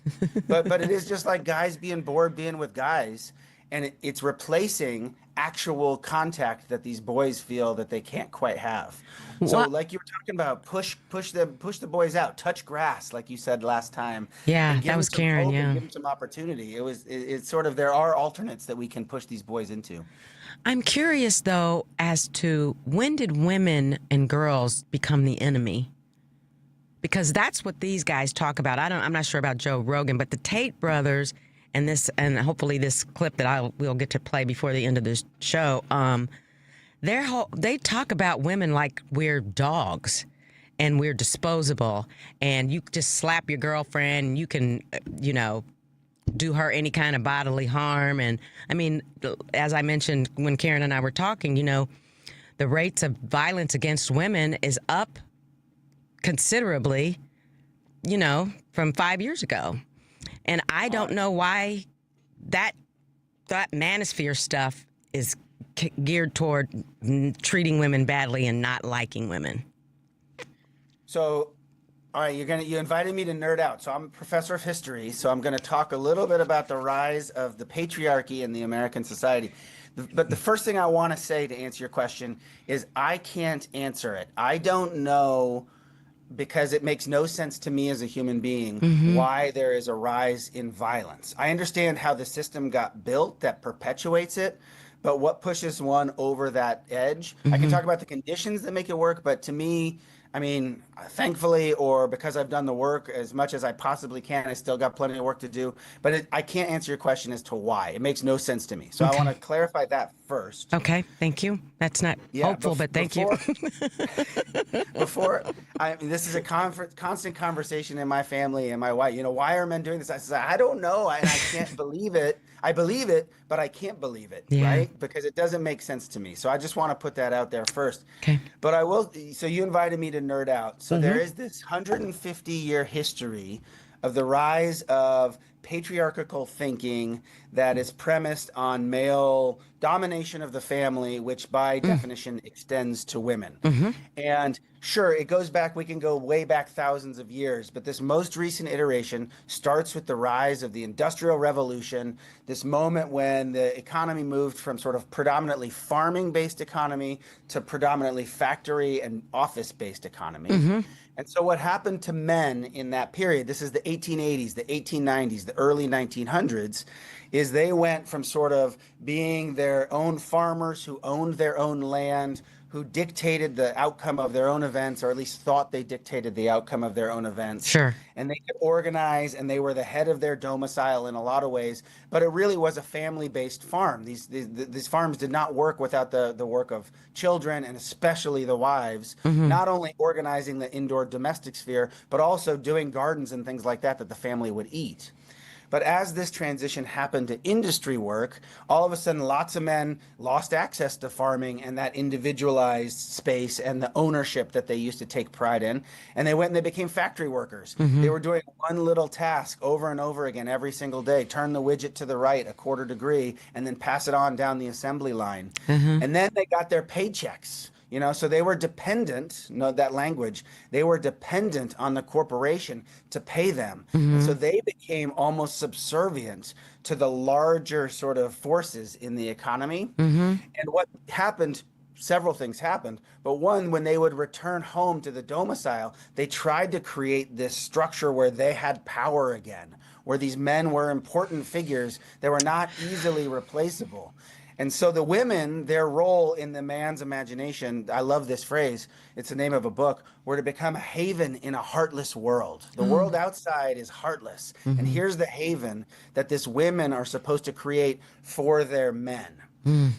but it is just like guys being bored being with guys, and it's replacing actual contact that these boys feel that they can't quite have. So like you were talking about, push the boys out, touch grass, like you said last time. Yeah, that was Karen. Yeah, give them some opportunity. It's sort of, there are alternates that we can push these boys into. I'm curious though as to when did women and girls become the enemy? Because that's what these guys talk about. I'm not sure about Joe Rogan, but the Tate brothers and hopefully this clip that we'll get to play before the end of this show. They talk about women like we're dogs and we're disposable, and you just slap your girlfriend and you can, do her any kind of bodily harm. And I mean, as I mentioned when Karen and I were talking, the rates of violence against women is up considerably, from 5 years ago. And I don't know why that manosphere stuff is geared toward treating women badly and not liking women. So, all right, you invited me to nerd out. So I'm a professor of history. So I'm going to talk a little bit about the rise of the patriarchy in the American society. But the first thing I want to say to answer your question is I can't answer it. I don't know, because it makes no sense to me as a human being why there is a rise in violence. I understand how the system got built that perpetuates it, but what pushes one over that edge? I can talk about the conditions that make it work, but to me, I mean, thankfully, or because I've done the work as much as I possibly can, I still got plenty of work to do. But I can't answer your question as to why. It makes no sense to me. So I want to clarify that first. Okay, thank you. That's not hopeful, but thank you. This is a constant conversation in my family and my wife. Why are men doing this? I said, I don't know, and I can't believe it. I believe it, but I can't believe it, right? Because it doesn't make sense to me. So I just want to put that out there first. Okay. But I will. So you invited me to nerd out. So there is this 150-year history of the rise of patriarchal thinking that is premised on male domination of the family, which by definition extends to women. And sure, it goes back, we can go way back thousands of years, but this most recent iteration starts with the rise of the Industrial Revolution, this moment when the economy moved from sort of predominantly farming-based economy to predominantly factory and office-based economy. And so what happened to men in that period, this is the 1880s, the 1890s, the early 1900s, is they went from sort of being their own farmers who owned their own land, who dictated the outcome of their own events, or at least thought they dictated the outcome of their own events. Sure. And they could organize, and they were the head of their domicile in a lot of ways, but it really was a family-based farm. These farms did not work without the work of children, and especially the wives, not only organizing the indoor domestic sphere, but also doing gardens and things like that the family would eat. But as this transition happened to industry work, all of a sudden lots of men lost access to farming and that individualized space and the ownership that they used to take pride in. And they went and they became factory workers. They were doing one little task over and over again every single day, turn the widget to the right a quarter degree and then pass it on down the assembly line. And then they got their paychecks. So they were dependent, note that language, they were dependent on the corporation to pay them. And so they became almost subservient to the larger sort of forces in the economy. And what happened, several things happened, but one, when they would return home to the domicile, they tried to create this structure where they had power again, where these men were important figures that were not easily replaceable. And so the women, their role in the man's imagination, I love this phrase, it's the name of a book, were to become a haven in a heartless world. The world outside is heartless. And here's the haven that this women are supposed to create for their men.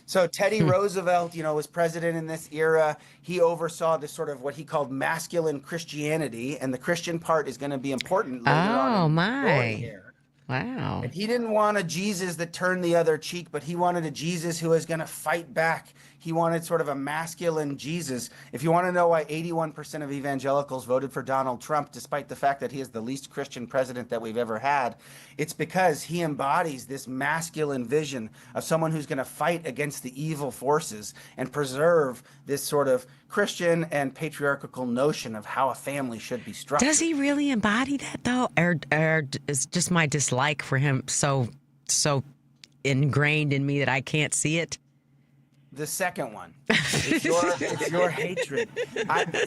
So Teddy Roosevelt, was president in this era. He oversaw this sort of what he called masculine Christianity, and the Christian part is going to be important later on in the story here. Wow. And he didn't want a Jesus that turned the other cheek, but he wanted a Jesus who was going to fight back. He wanted sort of a masculine Jesus. If you want to know why 81% of evangelicals voted for Donald Trump, despite the fact that he is the least Christian president that we've ever had, it's because he embodies this masculine vision of someone who's going to fight against the evil forces and preserve this sort of Christian and patriarchal notion of how a family should be structured. Does he really embody that, though? Or is just my dislike for him so ingrained in me that I can't see it? The second one. It's your hatred.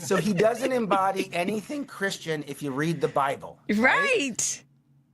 So he doesn't embody anything Christian if you read the Bible. Right.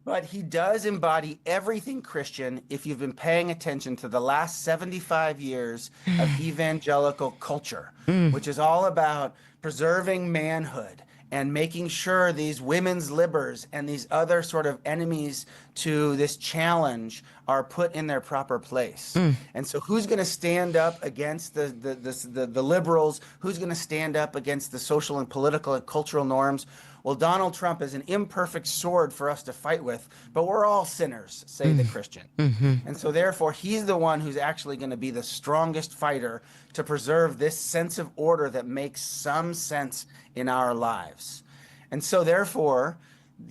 But he does embody everything Christian if you've been paying attention to the last 75 years of evangelical culture, which is all about preserving manhood and making sure these women's libbers and these other sort of enemies to this challenge are put in their proper place. And so who's going to stand up against the liberals? Who's going to stand up against the social and political and cultural norms? Well, Donald Trump is an imperfect sword for us to fight with, but we're all sinners, say the Christian. And so therefore, he's the one who's actually going to be the strongest fighter to preserve this sense of order that makes some sense in our lives. And so therefore,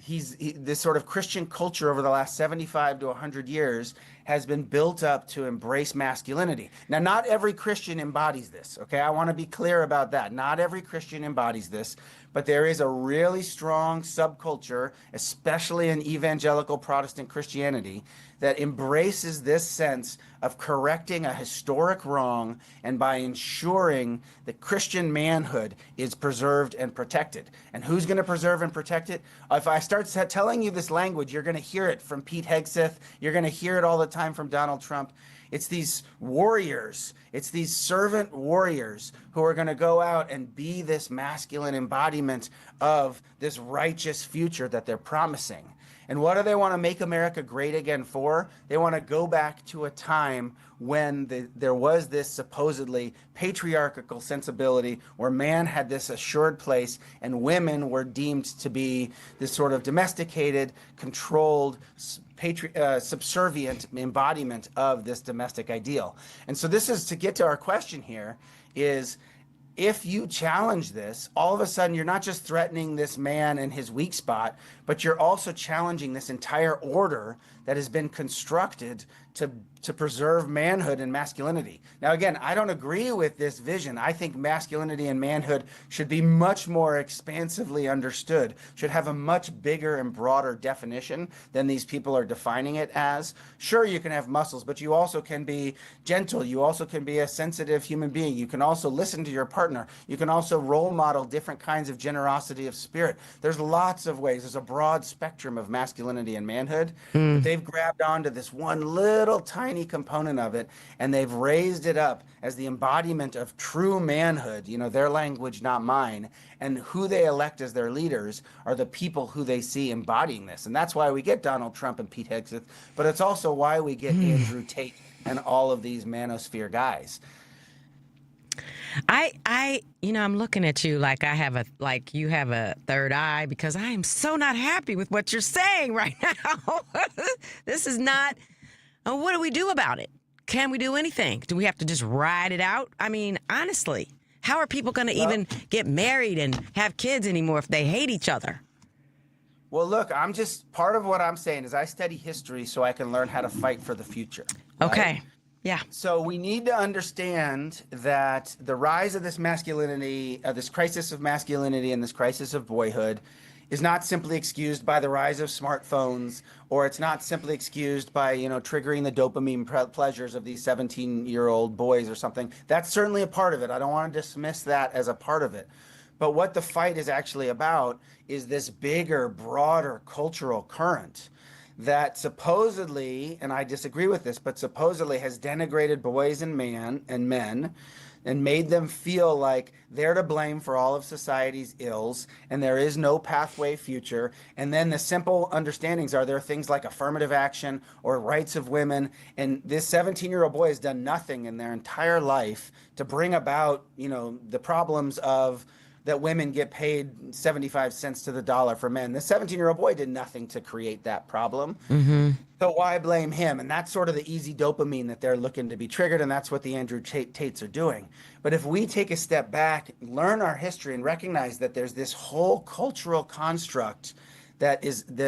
this sort of Christian culture over the last 75 to 100 years has been built up to embrace masculinity. Now, not every Christian embodies this, okay? I want to be clear about that. Not every Christian embodies this, but there is a really strong subculture, especially in evangelical Protestant Christianity, that embraces this sense of correcting a historic wrong and by ensuring that Christian manhood is preserved and protected. And who's going to preserve and protect it? If I start telling you this language, you're going to hear it from Pete Hegseth. You're going to hear it all the time from Donald Trump. It's these warriors, it's these servant warriors who are going to go out and be this masculine embodiment of this righteous future that they're promising. And what do they want to make America great again for? They want to go back to a time when there was this supposedly patriarchal sensibility where man had this assured place and women were deemed to be this sort of domesticated, controlled, subservient embodiment of this domestic ideal. And so this is to get to our question here is, if you challenge this, all of a sudden you're not just threatening this man and his weak spot, but you're also challenging this entire order that has been constructed to preserve manhood and masculinity. Now, again, I don't agree with this vision. I think masculinity and manhood should be much more expansively understood, should have a much bigger and broader definition than these people are defining it as. Sure, you can have muscles, but you also can be gentle. You also can be a sensitive human being. You can also listen to your partner. You can also role model different kinds of generosity of spirit. There's lots of ways. There's a broad spectrum of masculinity and manhood. But they've grabbed onto this one little tiny component of it, and they've raised it up as the embodiment of true manhood, their language, not mine. And who they elect as their leaders are the people who they see embodying this. And that's why we get Donald Trump and Pete Hegseth, but it's also why we get Andrew Tate and all of these manosphere guys. I'm looking at you like you have a third eye, because I am so not happy with what you're saying right now. This is not, what do we do about it? Can we do anything? Do we have to just ride it out? I mean, honestly, how are people going to even get married and have kids anymore if they hate each other? Well, look, part of what I'm saying is I study history so I can learn how to fight for the future. Right? Okay. Yeah. So we need to understand that the rise of this masculinity, this crisis of masculinity and this crisis of boyhood is not simply excused by the rise of smartphones, or it's not simply excused by, triggering the dopamine pleasures of these 17-year-old boys or something. That's certainly a part of it. I don't want to dismiss that as a part of it. But what the fight is actually about is this bigger, broader cultural current that supposedly, and I disagree with this, but supposedly has denigrated boys and men and made them feel like they're to blame for all of society's ills and there is no pathway future. And then the simple understandings are there things like affirmative action or rights of women. And this 17-year-old boy has done nothing in their entire life to bring about, the problems of that women get paid 75 cents to the dollar for men. The 17-year-old boy did nothing to create that problem. Mm-hmm. So why blame him? And that's sort of the easy dopamine that they're looking to be triggered, and that's what the Andrew Tates are doing. But if we take a step back, learn our history, and recognize that there's this whole cultural construct that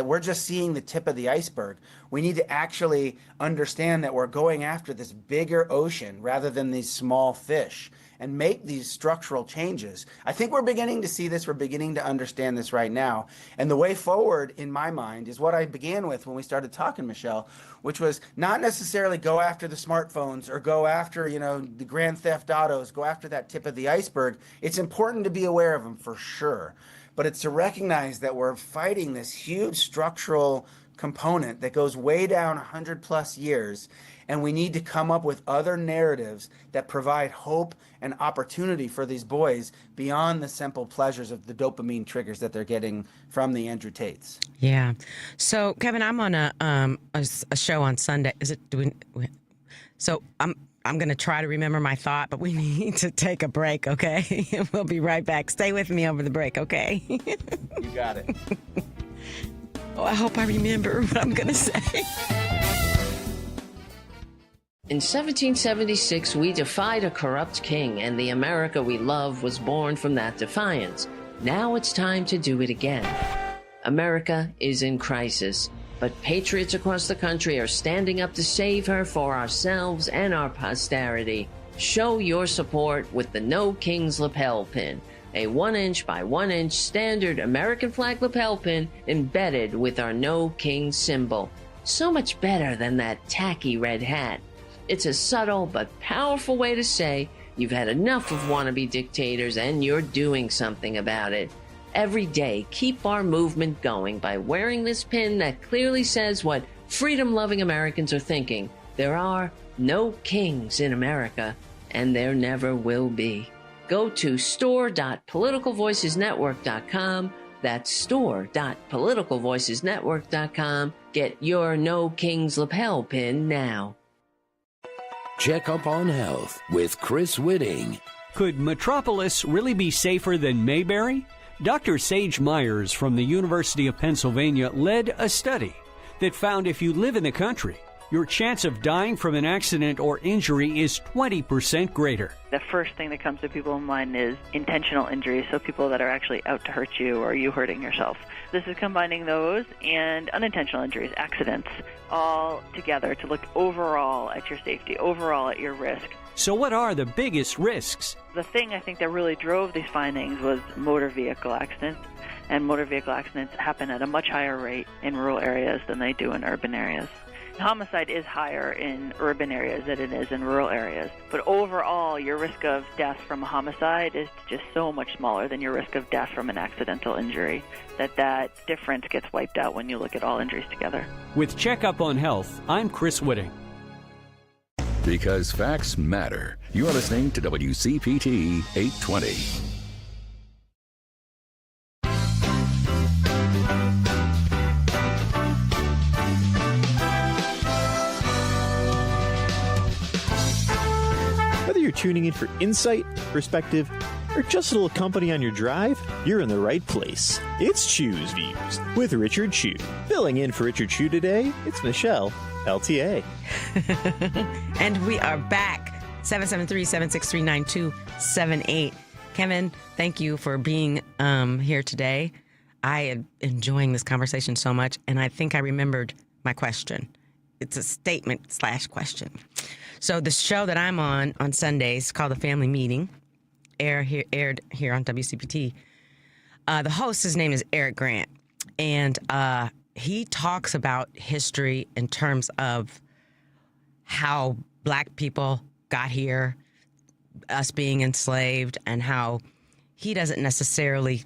we're just seeing the tip of the iceberg. We need to actually understand that we're going after this bigger ocean rather than these small fish, and make these structural changes. I think we're beginning to see this. We're beginning to understand this right now. And the way forward, in my mind, is what I began with when we started talking, Michelle, which was not necessarily go after the smartphones or go after, the grand theft autos, go after that tip of the iceberg. It's important to be aware of them for sure. But it's to recognize that we're fighting this huge structural component that goes way down 100 plus years. And we need to come up with other narratives that provide hope and opportunity for these boys beyond the simple pleasures of the dopamine triggers that they're getting from the Andrew Tates. Yeah. So, Kevin, I'm on a show on Sunday. So I'm going to try to remember my thought, but we need to take a break, okay? We'll be right back. Stay with me over the break, okay? You got it. Oh, I hope I remember what I'm going to say. In 1776, we defied a corrupt king, and the America we love was born from that defiance. Now it's time to do it again. America is in crisis, but patriots across the country are standing up to save her for ourselves and our posterity. Show your support with the No King's lapel pin, a 1-inch by 1-inch standard American flag lapel pin embedded with our No King symbol. So much better than that tacky red hat. It's a subtle but powerful way to say you've had enough of wannabe dictators and you're doing something about it. Every day, keep our movement going by wearing this pin that clearly says what freedom-loving Americans are thinking. There are no kings in America, and there never will be. Go to store.politicalvoicesnetwork.com. That's store.politicalvoicesnetwork.com. Get your No Kings lapel pin now. Check Up on Health with Chris Whitting. Could Metropolis really be safer than Mayberry? Dr. Sage Myers from the University of Pennsylvania led a study that found if you live in the country, your chance of dying from an accident or injury is 20% greater. The first thing that comes to people's mind is intentional injuries, so people that are actually out to hurt you or you hurting yourself. This is combining those and unintentional injuries, accidents, all together to look overall at your safety, overall at your risk. So what are the biggest risks? The thing I think that really drove these findings was motor vehicle accidents, and motor vehicle accidents happen at a much higher rate in rural areas than they do in urban areas. Homicide is higher in urban areas than it is in rural areas. But overall, your risk of death from a homicide is just so much smaller than your risk of death from an accidental injury that difference gets wiped out when you look at all injuries together. With Checkup on Health, I'm Chris Whitting. Because facts matter. You're listening to WCPT 820. Whether you're tuning in for insight, perspective, or just a little company on your drive, you're in the right place. It's Chew's Views with Richard Chew. Filling in for Richard Chew today, it's Michelle, LTA. And we are back. 773-763-9278. Kevin, thank you for being here today. I am enjoying this conversation so much, and I think I remembered my question. It's a statement/question. So the show that I'm on Sundays called The Family Meeting, aired here on WCPT. The host, his name is Eric Grant, and he talks about history in terms of how Black people got here, us being enslaved, and how he doesn't necessarily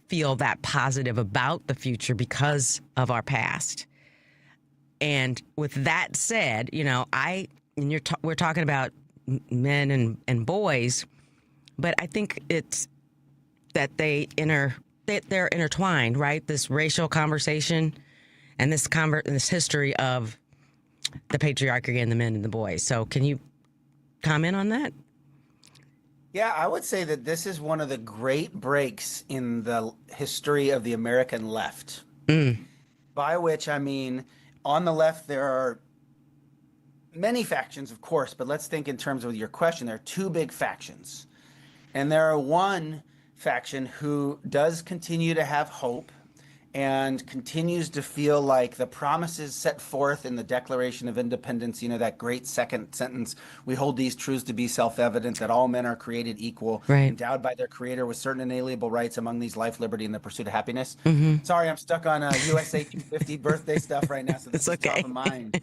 feel that positive about the future because of our past. And with that said, we're talking about men and boys, but I think it's that they're intertwined, right? This racial conversation and this history of the patriarchy and the men and the boys. So can you comment on that? Yeah, I would say that this is one of the great breaks in the history of the American left. By which I mean, on the left, there are many factions, of course, but let's think in terms of your question. There are two big factions. And there are one faction who does continue to have hope and continues to feel like the promises set forth in the Declaration of Independence, that great second sentence, we hold these truths to be self-evident, that all men are created equal, endowed by their creator with certain inalienable rights, among these life, liberty, and the pursuit of happiness. Sorry, I'm stuck on USA 250 birthday stuff right now, so this is top of mind.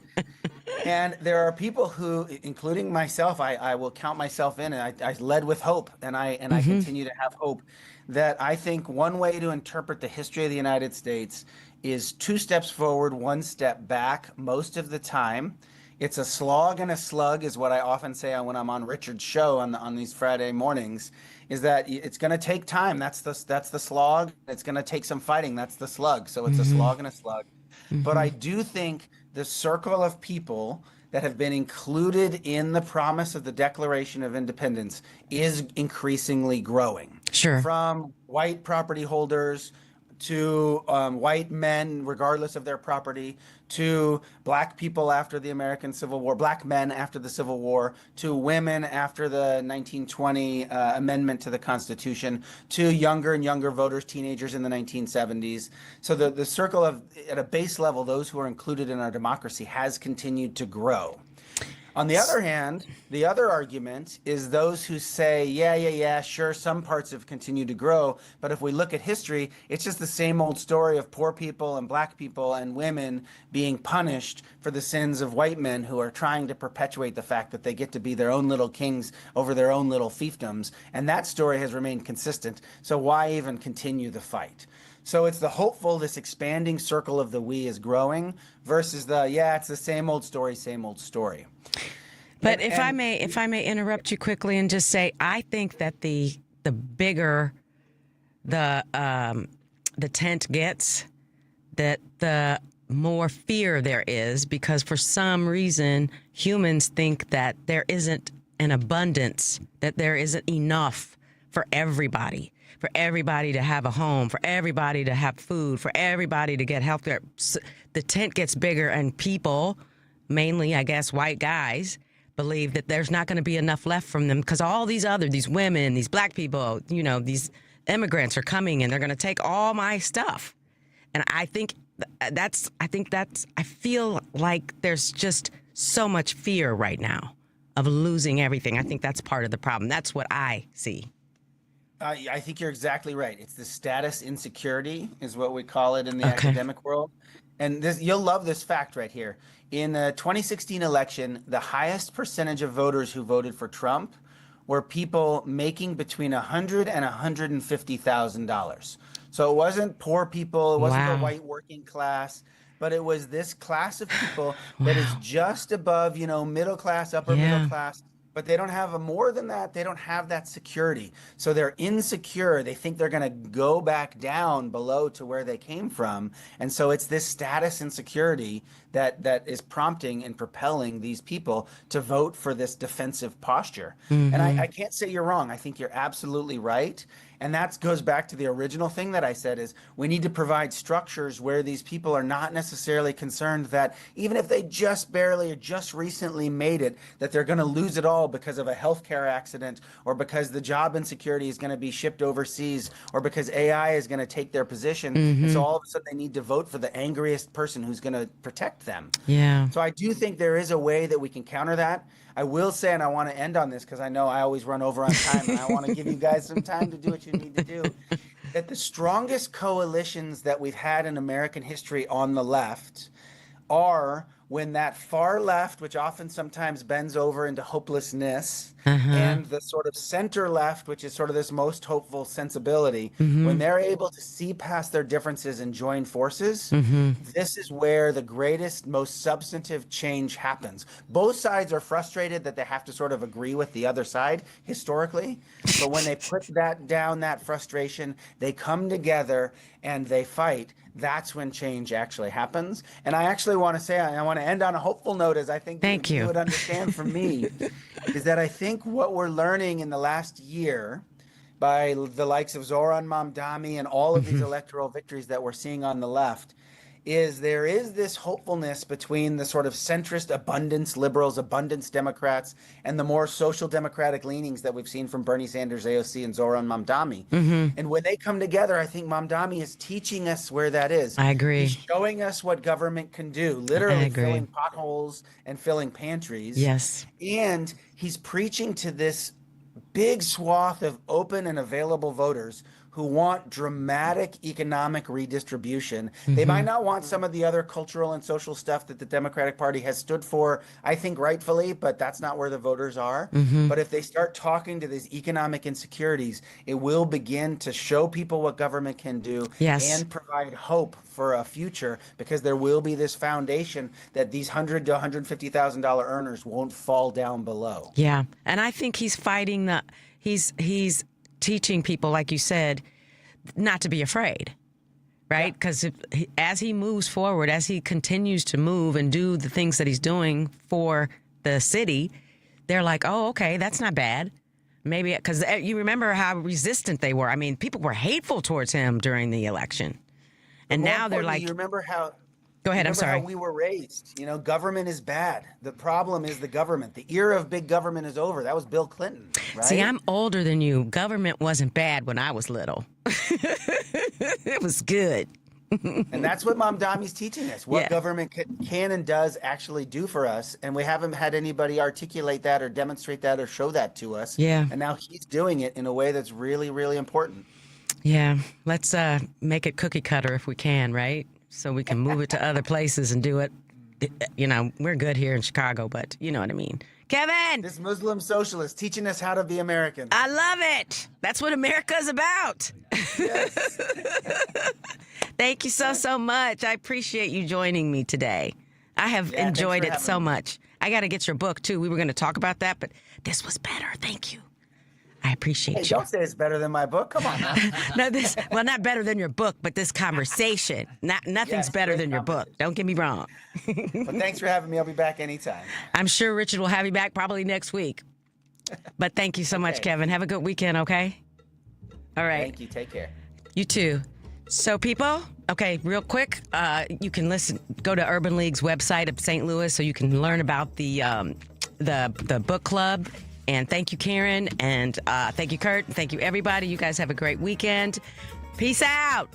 And there are people who, including myself, I will count myself in, and I led with hope, and I continue to have hope, that I think one way to interpret the history of the United States is 2 steps forward, 1 step back most of the time. It's a slog and a slug is what I often say when I'm on Richard's show on these Friday mornings, is that it's going to take time. That's the slog. It's going to take some fighting. That's the slug. So it's a slog and a slug. But I do think the circle of people that have been included in the promise of the Declaration of Independence is increasingly growing. Sure. From white property holders to white men, regardless of their property, to black people after the American Civil War, black men after the Civil War, to women after the 1920 amendment to the Constitution, to younger and younger voters, teenagers in the 1970s. So the circle of, at a base level, those who are included in our democracy has continued to grow. On the other hand, the other argument is those who say, yeah, sure, some parts have continued to grow, but if we look at history, it's just the same old story of poor people and black people and women being punished for the sins of white men who are trying to perpetuate the fact that they get to be their own little kings over their own little fiefdoms. And that story has remained consistent. So why even continue the fight? So it's the hopeful, this expanding circle of the we is growing versus it's the same old story, same old story. But if I may interrupt you quickly and just say, I think that the bigger the tent gets, that the more fear there is, because for some reason humans think that there isn't an abundance, that there isn't enough for everybody to have a home, for everybody to have food, for everybody to get health care. The tent gets bigger, and people, mainly, I guess, white guys, believe that there's not going to be enough left from them because all these women, these black people, these immigrants are coming and they're going to take all my stuff. And I feel like there's just so much fear right now of losing everything. I think that's part of the problem. That's what I see. I think you're exactly right. It's the status insecurity is what we call it in the academic world. And you'll love this fact right here. In the 2016 election, the highest percentage of voters who voted for Trump were people making between $100,000 and $150,000. So it wasn't poor people, it wasn't the white working class, but it was this class of people that is just above, middle class, upper middle class. But they don't have more than that. They don't have that security. So they're insecure. They think they're going to go back down below to where they came from. And so it's this status insecurity that is prompting and propelling these people to vote for this defensive posture. And I can't say you're wrong. I think you're absolutely right. And that goes back to the original thing that I said is we need to provide structures where these people are not necessarily concerned that even if they just barely or just recently made it, that they're going to lose it all because of a healthcare accident or because the job insecurity is going to be shipped overseas or because AI is going to take their position. And so all of a sudden they need to vote for the angriest person who's going to protect them. Yeah. So I do think there is a way that we can counter that. I will say, and I want to end on this because I know I always run over on time and I want to give you guys some time to do what you need to do, that the strongest coalitions that we've had in American history on the left are when that far left, which often sometimes bends over into hopelessness, and the sort of center left, which is sort of this most hopeful sensibility, when they're able to see past their differences and join forces, this is where the greatest, most substantive change happens. Both sides are frustrated that they have to sort of agree with the other side historically, but when they put that frustration, they come together and they fight. That's when change actually happens. And I actually want to say, I want to end on a hopeful note, as I think you would understand from me, is that I think what we're learning in the last year by the likes of Zoran Mamdani and all of these electoral victories that we're seeing on the left is there is this hopefulness between the sort of centrist abundance liberals, abundance Democrats, and the more social democratic leanings that we've seen from Bernie Sanders, AOC, and Zoran Mamdani. And when they come together, I think Mamdani is teaching us where that is. I agree. He's showing us what government can do, literally filling potholes and filling pantries. Yes. And he's preaching to this big swath of open and available voters who want dramatic economic redistribution. They might not want some of the other cultural and social stuff that the Democratic Party has stood for, I think rightfully, but that's not where the voters are. But if they start talking to these economic insecurities, it will begin to show people what government can do and provide hope for a future, because there will be this foundation that these $100,000 to $150,000 earners won't fall down below. Yeah, and I think he's fighting he's teaching people, like you said, not to be afraid, right? Because as he moves forward, as he continues to move and do the things that he's doing for the city, they're like, oh, okay, that's not bad. Maybe because you remember how resistant they were. I mean, people were hateful towards him during the election. And now they're like, you remember how... Go ahead, I'm sorry. How we were raised. Government is bad. The problem is the government. The era of big government is over. That was Bill Clinton, right? See, I'm older than you. Government wasn't bad when I was little. It was good. And that's what Mamdani's teaching us, what government can and does actually do for us. And we haven't had anybody articulate that or demonstrate that or show that to us. Yeah. And now he's doing it in a way that's really, really important. Yeah. Let's make it cookie cutter if we can, right? So we can move it to other places and do it. We're good here in Chicago, but you know what I mean. Kevin! This Muslim socialist teaching us how to be American. I love it. That's what America's about. Yes. Thank you so much. I appreciate you joining me today. I have enjoyed it so much. I got to get your book, too. We were going to talk about that, but this was better. Thank you. I appreciate you. Don't say it's better than my book. Come on now. No, not better than your book, but this conversation. Nothing's better than your book. Don't get me wrong. Well, thanks for having me. I'll be back anytime. I'm sure Richard will have you back probably next week. But thank you so much, Kevin. Have a good weekend, okay? All right. Thank you. Take care. You too. So, people, okay, real quick, you can go to Urban League's website of St. Louis so you can learn about the book club. And thank you, Karen, and thank you, Kurt, and thank you, everybody. You guys have a great weekend. Peace out.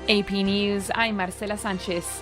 AP News, I'm Marcela Sanchez.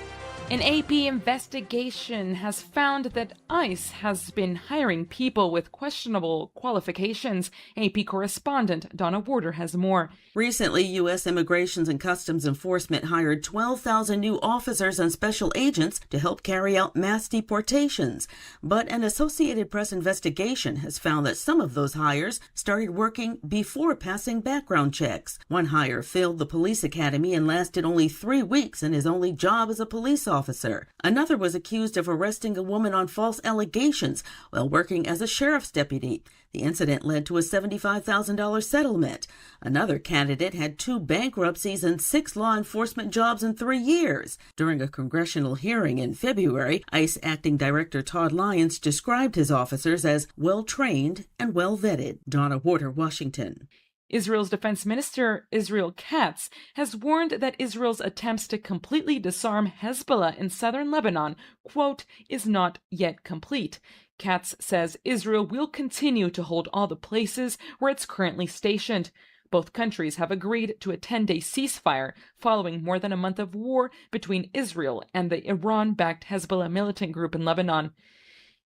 An AP investigation has found that ICE has been hiring people with questionable qualifications. AP correspondent Donna Warder has more. Recently, U.S. Immigration and Customs Enforcement hired 12,000 new officers and special agents to help carry out mass deportations. But an Associated Press investigation has found that some of those hires started working before passing background checks. One hire failed the police academy and lasted only 3 weeks in his only job as a police officer. Another was accused of arresting a woman on false allegations while working as a sheriff's deputy. The incident led to a $75,000 settlement. Another candidate had 2 bankruptcies and 6 law enforcement jobs in 3 years. During a congressional hearing in February, ICE Acting Director Todd Lyons described his officers as well-trained and well-vetted. Donna Warder, Washington. Israel's Defense Minister Israel Katz has warned that Israel's attempts to completely disarm Hezbollah in southern Lebanon, quote, is not yet complete. Katz says Israel will continue to hold all the places where it's currently stationed. Both countries have agreed to a 10-day ceasefire following more than a month of war between Israel and the Iran-backed Hezbollah militant group in Lebanon.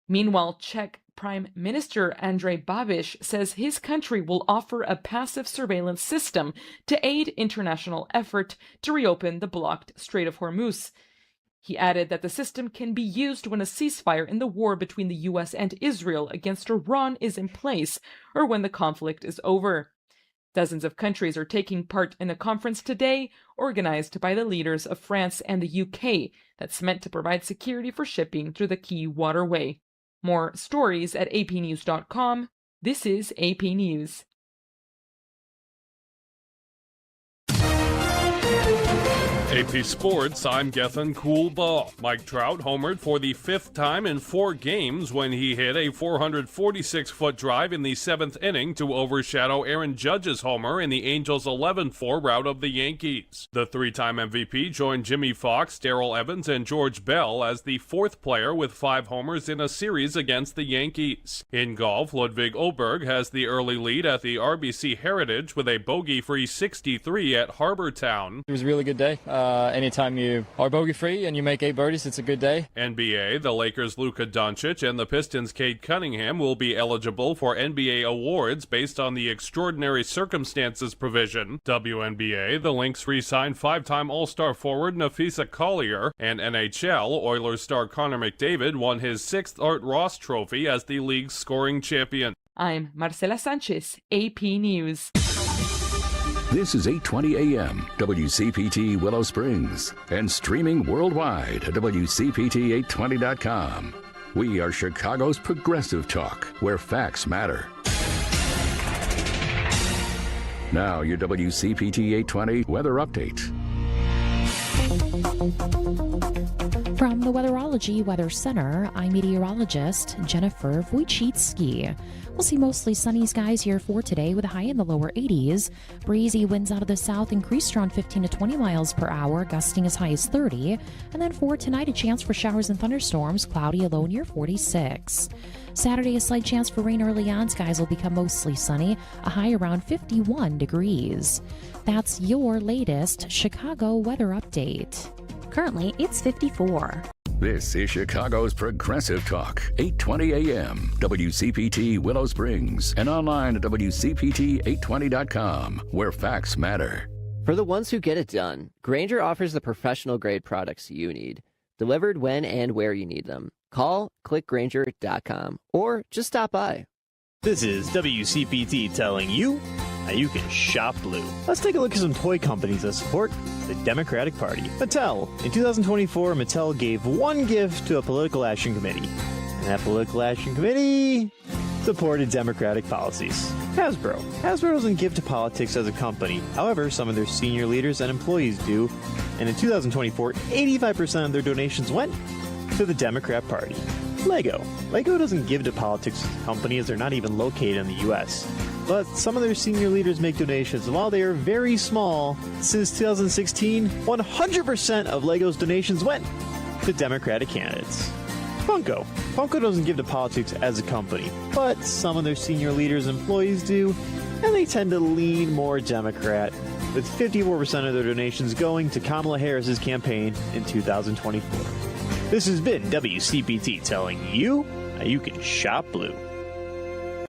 Meanwhile, Czech Prime Minister Andrej Babiš says his country will offer a passive surveillance system to aid international effort to reopen the blocked Strait of Hormuz. He added that the system can be used when a ceasefire in the war between the US and Israel against Iran is in place or when the conflict is over. Dozens of countries are taking part in a conference today organized by the leaders of France and the UK that's meant to provide security for shipping through the key waterway. More stories at apnews.com. This is AP News. AP Sports, I'm Gethin Coolbaugh. Mike Trout homered for the 5th time in 4 games when he hit a 446-foot drive in the 7th inning to overshadow Aaron Judge's homer in the Angels' 11-4 rout of the Yankees. The 3-time MVP joined Jimmy Fox, Darrell Evans, and George Bell as the 4th player with 5 homers in a series against the Yankees. In golf, Ludwig Åberg has the early lead at the RBC Heritage with a bogey-free 63 at Harbor Town. It was a really good day. Anytime you are bogey-free and you make 8 birdies, it's a good day. NBA, the Lakers' Luka Doncic and the Pistons' Cade Cunningham will be eligible for NBA awards based on the extraordinary circumstances provision. WNBA, the Lynx re-signed 5-time All-Star forward Nafisa Collier, and NHL, Oilers star Connor McDavid won his 6th Art Ross Trophy as the league's scoring champion. I'm Marcela Sanchez, AP News. This is 8:20 a.m. WCPT Willow Springs and streaming worldwide at WCPT820.com. We are Chicago's progressive talk, where facts matter. Now your WCPT 820 weather update. From the Weatherology Weather Center, I'm meteorologist Jennifer Wojcicki. We'll see mostly sunny skies here for today with a high in the lower 80s. Breezy winds out of the south increased around 15 to 20 miles per hour, gusting as high as 30. And then for tonight, a chance for showers and thunderstorms, cloudy, a low near 46. Saturday, a slight chance for rain early on. Skies will become mostly sunny, a high around 51 degrees. That's your latest Chicago weather update. Currently, it's 54. This is Chicago's Progressive Talk, 8:20 a.m. WCPT Willow Springs and online at WCPT820.com, where facts matter. For the ones who get it done, Grainger offers the professional-grade products you need, delivered when and where you need them. Call, clickgrainger.com, or just stop by. This is WCPT telling you how you can shop blue. Let's take a look at some toy companies that support the Democratic Party. Mattel. In 2024, Mattel gave one gift to a political action committee. And that political action committee supported Democratic policies. Hasbro. Hasbro doesn't give to politics as a company. However, some of their senior leaders and employees do. And in 2024, 85% of their donations went to the Democrat Party. Lego. Lego doesn't give to politics as a company as they're not even located in the U.S. But some of their senior leaders make donations, and while they are very small, since 2016, 100% of Lego's donations went to Democratic candidates. Funko. Funko doesn't give to politics as a company, but some of their senior leaders and employees do, and they tend to lean more Democrat, with 54% of their donations going to Kamala Harris's campaign in 2024. This has been WCPT telling you how you can shop blue.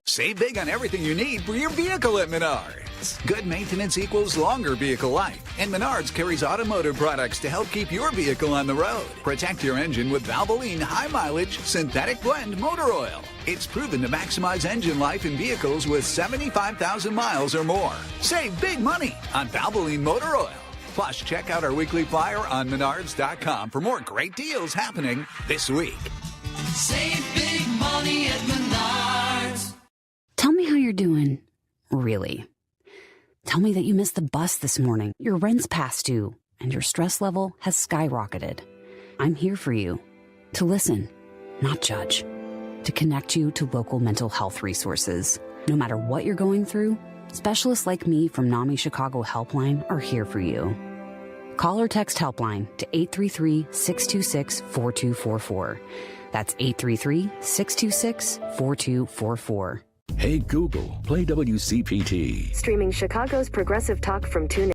Save big on everything you need for your vehicle at Menards. Good maintenance equals longer vehicle life, and Menards carries automotive products to help keep your vehicle on the road. Protect your engine with Valvoline high-mileage synthetic blend motor oil. It's proven to maximize engine life in vehicles with 75,000 miles or more. Save big money on Valvoline motor oil. Plus, check out our weekly flyer on Menards.com for more great deals happening this week. Save big money at Menards. Tell me how you're doing, really. Tell me that you missed the bus this morning, your rent's past due, and your stress level has skyrocketed. I'm here for you, to listen, not judge, to connect you to local mental health resources. No matter what you're going through, specialists like me from NAMI Chicago Helpline are here for you. Call or text Helpline to 833-626-4244. That's 833-626-4244. Hey Google, play WCPT. Streaming Chicago's progressive talk from TuneIn.